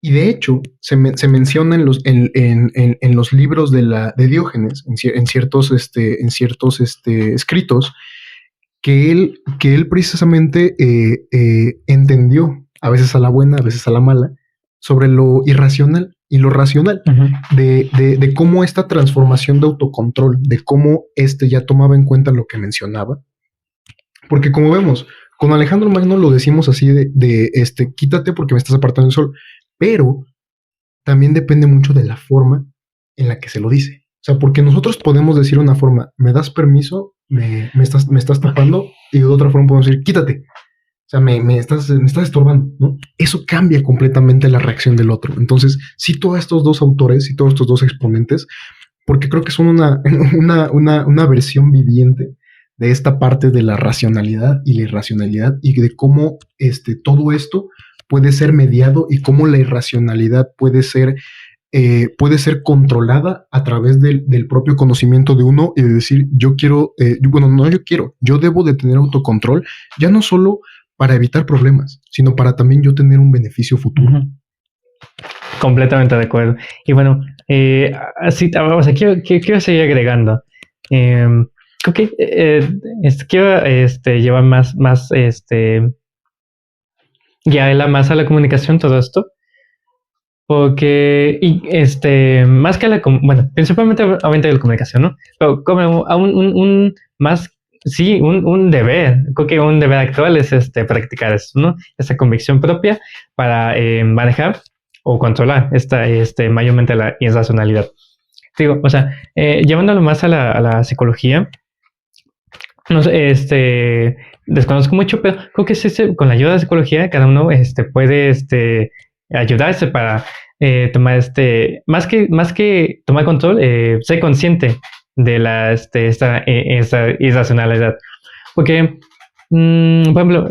y de hecho, se menciona en los libros de Diógenes, en ciertos escritos, que él precisamente entendió, a veces a la buena, a veces a la mala, sobre lo irracional y lo racional, de cómo esta transformación de autocontrol, de cómo ya tomaba en cuenta lo que mencionaba. Porque como vemos, con Alejandro Magno lo decimos así quítate porque me estás apartando del sol, pero también depende mucho de la forma en la que se lo dice. O sea, porque nosotros podemos decir una forma, me das permiso, me estás tapando, y de otra forma podemos decir, quítate. O sea, me estás estorbando, ¿no? Eso cambia completamente la reacción del otro. Entonces, cito a estos dos autores, cito a estos dos exponentes, porque creo que son una versión viviente de esta parte de la racionalidad y la irracionalidad y de cómo todo esto puede ser mediado y cómo la irracionalidad puede ser controlada a través del propio conocimiento de uno y de decir, yo debo de tener autocontrol, ya no solo para evitar problemas, sino para también yo tener un beneficio futuro. Completamente de acuerdo. Y bueno, así, o sea, quiero seguir agregando. Creo que quiero llevar más guiarla más a la comunicación todo esto. Porque, más que bueno, principalmente obviamente de la comunicación, ¿no? Pero como un deber, creo que un deber actual es practicar eso, ¿no? Esa convicción propia para manejar o controlar mayormente la irracionalidad. Digo, o sea, llevándolo más a la psicología, no sé, desconozco mucho, pero creo que con la ayuda de la psicología cada uno puede ayudarse para tomar más que tomar control, ser consciente de esta irracionalidad. Porque, por ejemplo,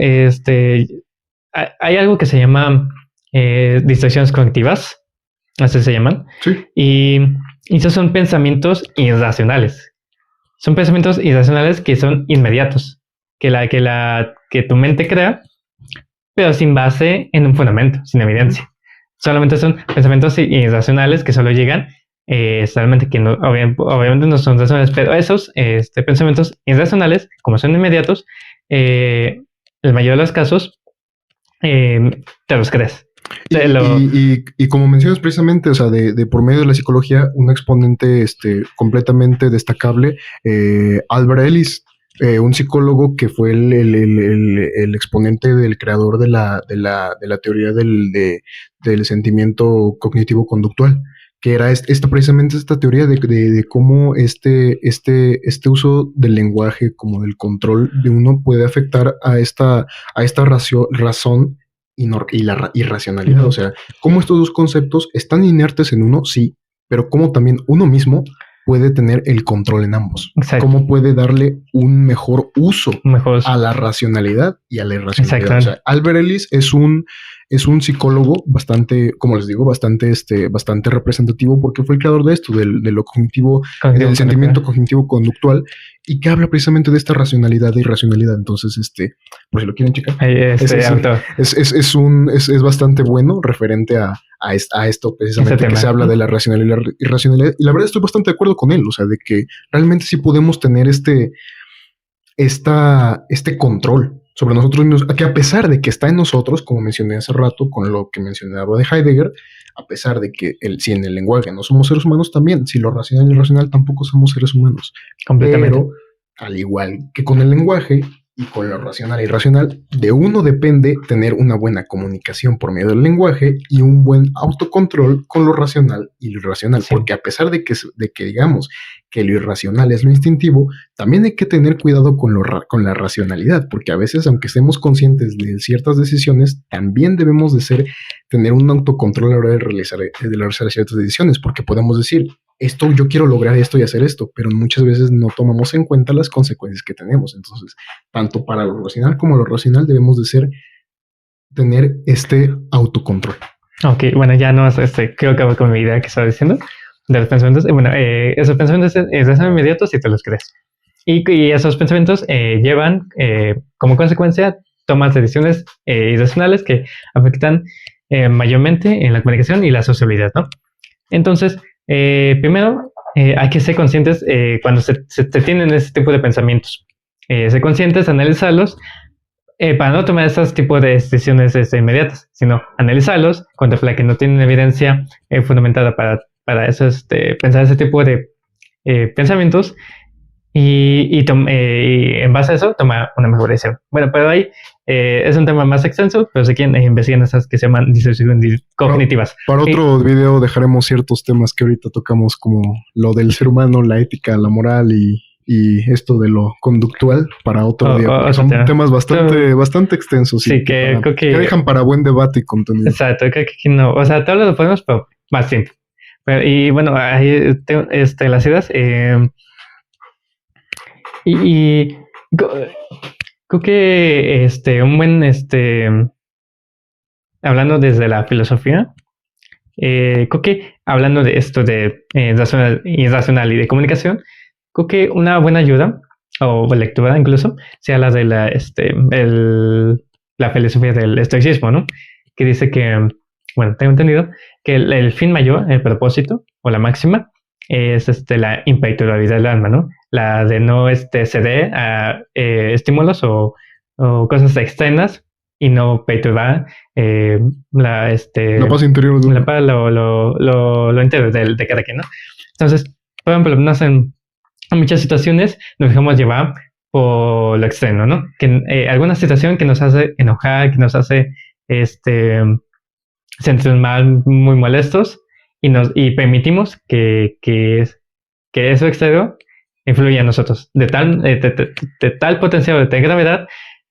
hay algo que se llama distracciones cognitivas, así se llaman. Sí. Y esos son pensamientos irracionales. Son pensamientos irracionales que son inmediatos, que tu mente crea, pero sin base en un fundamento, sin evidencia. Solamente son pensamientos irracionales que solo llegan, solamente que no, obviamente no son racionales, pero esos pensamientos irracionales, como son inmediatos, el mayor de los casos, te los crees. Y como mencionas precisamente, o sea, de por medio de la psicología, un exponente completamente destacable, Albert Ellis, un psicólogo que fue el exponente del creador de la teoría del sentimiento cognitivo-conductual, que era precisamente esta teoría de cómo este uso del lenguaje como del control de uno puede afectar a esta razón y la irracionalidad. O sea, cómo estos dos conceptos están inertes en uno, sí, pero cómo también uno mismo puede tener el control en ambos. Exacto. Cómo puede darle un mejor uso a la racionalidad y a la irracionalidad. O sea, Albert Ellis es un psicólogo bastante, como les digo, bastante representativo, porque fue el creador de esto, de lo cognitivo, del sentimiento cognitivo-conductual, y que habla precisamente de esta racionalidad e irracionalidad. Entonces, por si lo quieren checar, es bastante bueno referente a esto precisamente que se habla de la racionalidad y irracionalidad. Y la verdad estoy bastante de acuerdo con él, o sea, de que realmente sí podemos tener este control sobre nosotros mismos, que a pesar de que está en nosotros, como mencioné hace rato con lo que mencionaba de Heidegger, a pesar de que si en el lenguaje no somos seres humanos, también, si lo racional y irracional tampoco somos seres humanos. Completamente. Pero, al igual que con el lenguaje y con lo racional e irracional, de uno depende tener una buena comunicación por medio del lenguaje y un buen autocontrol con lo racional y lo irracional. Sí. Porque a pesar de que digamos que lo irracional es lo instintivo, también hay que tener cuidado con la racionalidad, porque a veces, aunque estemos conscientes de ciertas decisiones, también debemos de tener un autocontrol a la hora de realizar ciertas decisiones, porque podemos decir, yo quiero lograr esto y hacer esto, pero muchas veces no tomamos en cuenta las consecuencias que tenemos. Entonces, tanto para lo racional como lo racional debemos de tener este autocontrol. Ok, bueno, ya no, creo que acabo con mi idea que estaba diciendo de los pensamientos. Bueno, esos pensamientos son inmediatos si te los crees. Y esos pensamientos llevan como consecuencia tomas de decisiones irracionales que afectan mayormente en la comunicación y la sociabilidad, ¿no? Entonces, primero hay que ser conscientes cuando se tienen ese tipo de pensamientos. Ser conscientes, analizarlos, para no tomar esos tipos de decisiones inmediatas, sino analizarlos, contemplar que no tienen evidencia fundamentada para pensar ese tipo de pensamientos y en base a eso tomar una mejor decisión. Bueno, pero ahí es un tema más extenso, pero si quieren investigar esas que se llaman disociaciones cognitivas. Para otro video dejaremos ciertos temas que ahorita tocamos, como lo del ser humano, la ética, la moral y esto de lo conductual para otro día. Son temas bastante extensos. Sí, que dejan para buen debate y contenido. Exacto, creo que aquí no. O sea, todo lo podemos, pero más tiempo. Y bueno, ahí las ideas. Y creo que un buen, hablando desde la filosofía, creo que hablando de esto de irracional y de comunicación, creo que una buena ayuda o lectura incluso sea la de la filosofía del estoicismo, ¿no? Que dice que, bueno, tengo entendido que el fin mayor, el propósito o la máxima es la impetuosidad del alma, ¿no? La de no ceder a estímulos o cosas externas y no perturbar la paz interior de la paz, lo entero de cada quien, ¿no? Entonces, por ejemplo, en muchas situaciones nos dejamos llevar por lo externo, ¿no? Que alguna situación que nos hace enojar, que nos hace sentir mal, muy molestos, y permitimos que eso exterior influya en nosotros de tal potencial, de tal gravedad,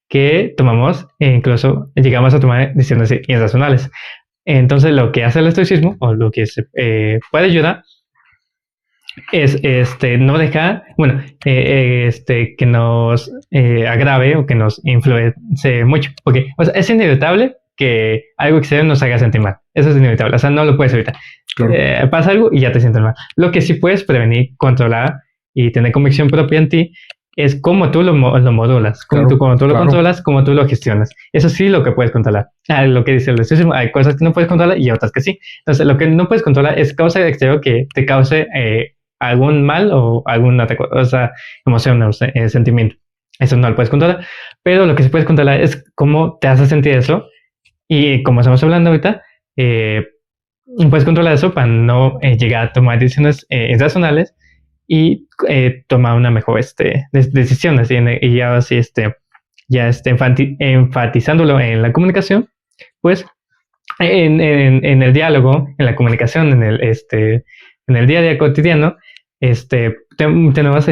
que tomamos e incluso llegamos a tomar decisiones irracionales. Entonces, lo que hace el estoicismo, o lo que se puede ayudar, es no dejar, bueno, que nos agrave o que nos influencie mucho, porque o sea, es inevitable que algo exterior nos haga sentir mal. Eso es inevitable, o sea, no lo puedes evitar. Claro. Pasa algo y ya te sientes mal. Lo que sí puedes prevenir, controlar y tener convicción propia en ti es cómo tú lo modulas, cómo tú lo controlas, cómo tú lo gestionas. Eso sí lo que puedes controlar. Lo que dice el estoicismo, hay cosas que no puedes controlar y otras que sí. Entonces, lo que no puedes controlar es causa exterior que te cause algún mal o alguna emoción o sentimiento. Eso no lo puedes controlar. Pero lo que sí puedes controlar es cómo te hace sentir eso. Y como estamos hablando ahorita, puedes controlar eso para no llegar a tomar decisiones irracionales y tomar una mejor decisiones. Y ya así, enfatizándolo en la comunicación, pues en el diálogo, en la comunicación, en el día a día cotidiano, tenemos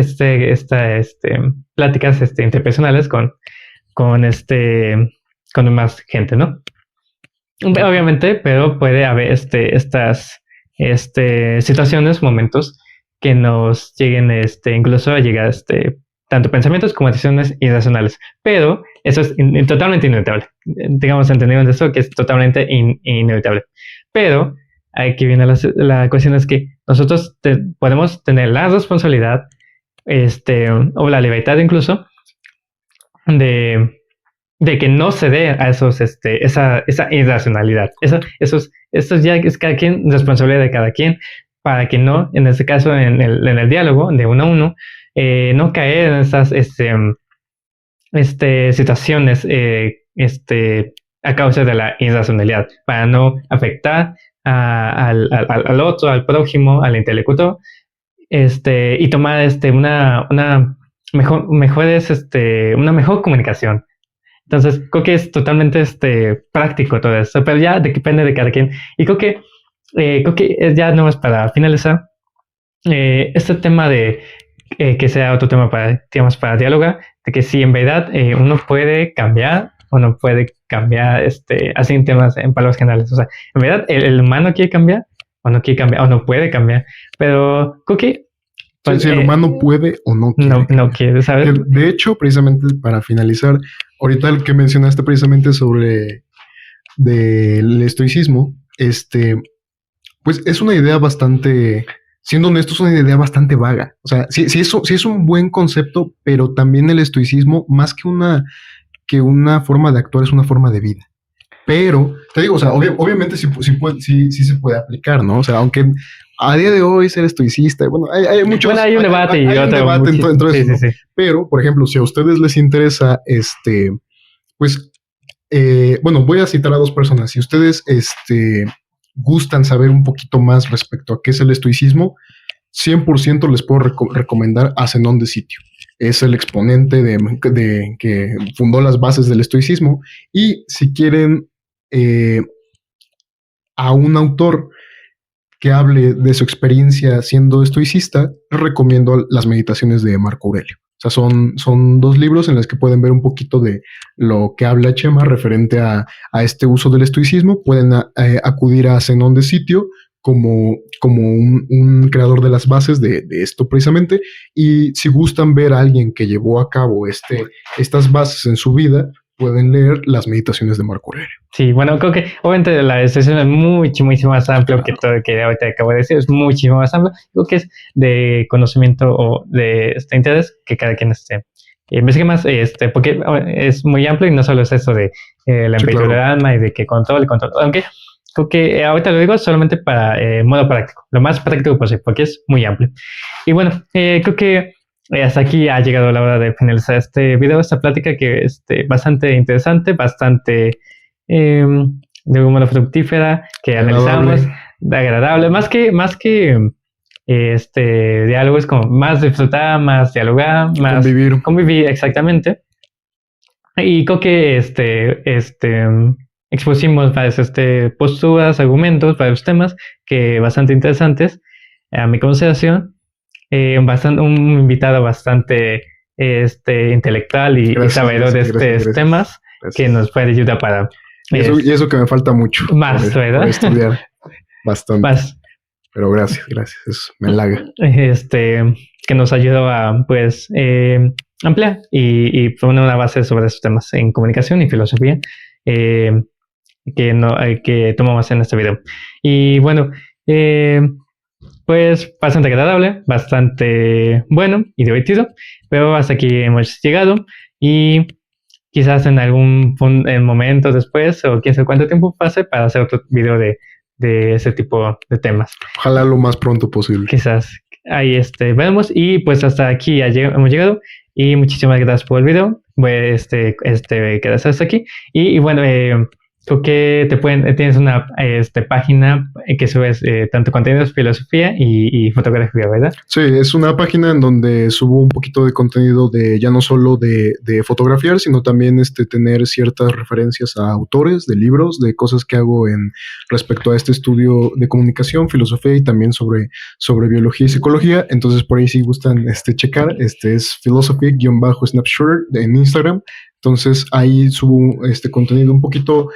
pláticas interpersonales con más gente, ¿no? Obviamente, pero puede haber estas situaciones, momentos que nos lleguen incluso a llegar tanto pensamientos como decisiones irracionales. Pero eso es totalmente inevitable. Digamos, entendemos eso, que es totalmente inevitable. Pero aquí viene la cuestión, es que nosotros podemos tener la responsabilidad o la libertad incluso de que no se dé a esa irracionalidad. Eso ya es cada quien, responsabilidad de cada quien, para que no, en este caso, en el diálogo de uno a uno, no caer en esas situaciones a causa de la irracionalidad, para no afectar al otro, al prójimo, al interlocutor, y tomar una mejor comunicación. Entonces, creo que es totalmente práctico todo eso, pero ya depende de cada quien. Y creo que ya no es para finalizar, este tema de que sea otro tema para dialogar, de que si en verdad uno puede cambiar o no puede cambiar, así en temas, en palabras generales. O sea, en verdad el humano quiere cambiar o no quiere cambiar o no puede cambiar, pero creo que si el humano puede o no quiere. No quiere, ¿sabes? De hecho, precisamente para finalizar, ahorita el que mencionaste precisamente sobre del estoicismo, pues es una idea bastante, siendo honesto, es una idea bastante vaga. O sea, sí es un buen concepto, pero también el estoicismo, más que una forma de actuar, es una forma de vida. Pero, te digo, o sea, obviamente sí se puede aplicar, ¿no? O sea, aunque a día de hoy ser estoicista, bueno, hay muchos... Bueno, hay un debate y otro. Debate entre eso, ¿no? Sí. Pero, por ejemplo, si a ustedes les interesa, pues, bueno, voy a citar a dos personas. Si ustedes, gustan saber un poquito más respecto a qué es el estoicismo, 100% les puedo recomendar a Zenón de Sitio. Es el exponente de que fundó las bases del estoicismo. Y si quieren a un autor que hable de su experiencia siendo estoicista, les recomiendo las meditaciones de Marco Aurelio. O sea, son dos libros en los que pueden ver un poquito de lo que habla Chema referente a este uso del estoicismo. Pueden acudir a Zenón de Sitio como un creador de las bases de esto precisamente. Y si gustan ver a alguien que llevó a cabo estas bases en su vida, pueden leer las meditaciones de Marco Aurelio. Sí, bueno, creo que obviamente la descripción es muchísimo más amplio que todo lo que ahorita acabo de decir, es muchísimo más amplio. Creo que es de conocimiento o de interés que cada quien investigue más, porque es muy amplio y no solo es eso de la amplitud del alma y de que control, aunque creo que ahorita lo digo solamente para modo práctico, lo más práctico posible, porque es muy amplio. Y bueno, creo que hasta aquí ha llegado la hora de finalizar este video, esta plática que es bastante interesante, bastante de algún modo fructífera, que analizamos, agradable, más que diálogo, es como más disfrutar, más dialogar, más convivir exactamente. Y creo que expusimos varias posturas, argumentos, varios temas que bastante interesantes a mi consideración. Un invitado bastante intelectual y sabedor de estos temas. Gracias. Que nos puede ayudar para... Y eso que me falta mucho. Más, ¿verdad? Para estudiar bastante. Más. Pero gracias, eso me halaga. Que nos ayudó a, pues, ampliar y poner una base sobre estos temas en comunicación y filosofía que tomamos en este video. Y bueno, pues bastante agradable, bastante bueno y divertido, pero hasta aquí hemos llegado y quizás en algún momento después o quién sabe cuánto tiempo pase para hacer otro video de ese tipo de temas. Ojalá lo más pronto posible. Quizás ahí veremos y pues hasta aquí hemos llegado y muchísimas gracias por el video. Pues quedas hasta aquí y bueno, creo que tienes una página que subes tanto contenidos, filosofía y fotografía, ¿verdad? Sí, es una página en donde subo un poquito de contenido de ya no solo de fotografiar, sino también tener ciertas referencias a autores de libros, de cosas que hago respecto a este estudio de comunicación, filosofía y también sobre biología y psicología. Entonces por ahí si gustan checar, es philosophy_snapshot en Instagram. Entonces ahí subo contenido un poquito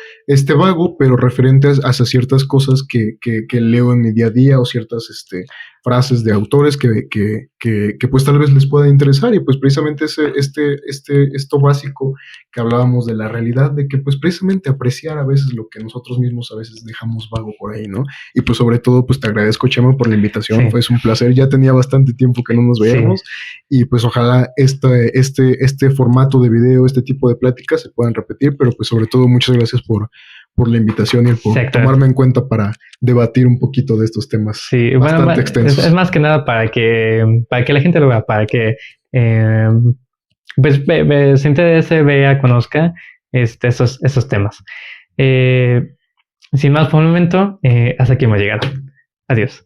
vago, pero referentes hacia ciertas cosas que leo en mi día a día o ciertas frases de autores que pues tal vez les pueda interesar. Y pues precisamente esto básico que hablábamos de la realidad, de que pues precisamente apreciar a veces lo que nosotros mismos a veces dejamos vago por ahí, ¿no? Y pues sobre todo pues te agradezco, Chema, por la invitación. Sí. Fue un placer, ya tenía bastante tiempo que no nos veíamos. Sí. Y pues ojalá este formato de video, este tipo de pláticas se puedan repetir, pero pues sobre todo muchas gracias por la invitación y por tomarme en cuenta para debatir un poquito de estos temas bastante extensos. Es más que nada para que la gente lo vea, para que pues se interese, vea, conozca esos temas. Sin más por el momento, hasta aquí hemos llegado. Adiós.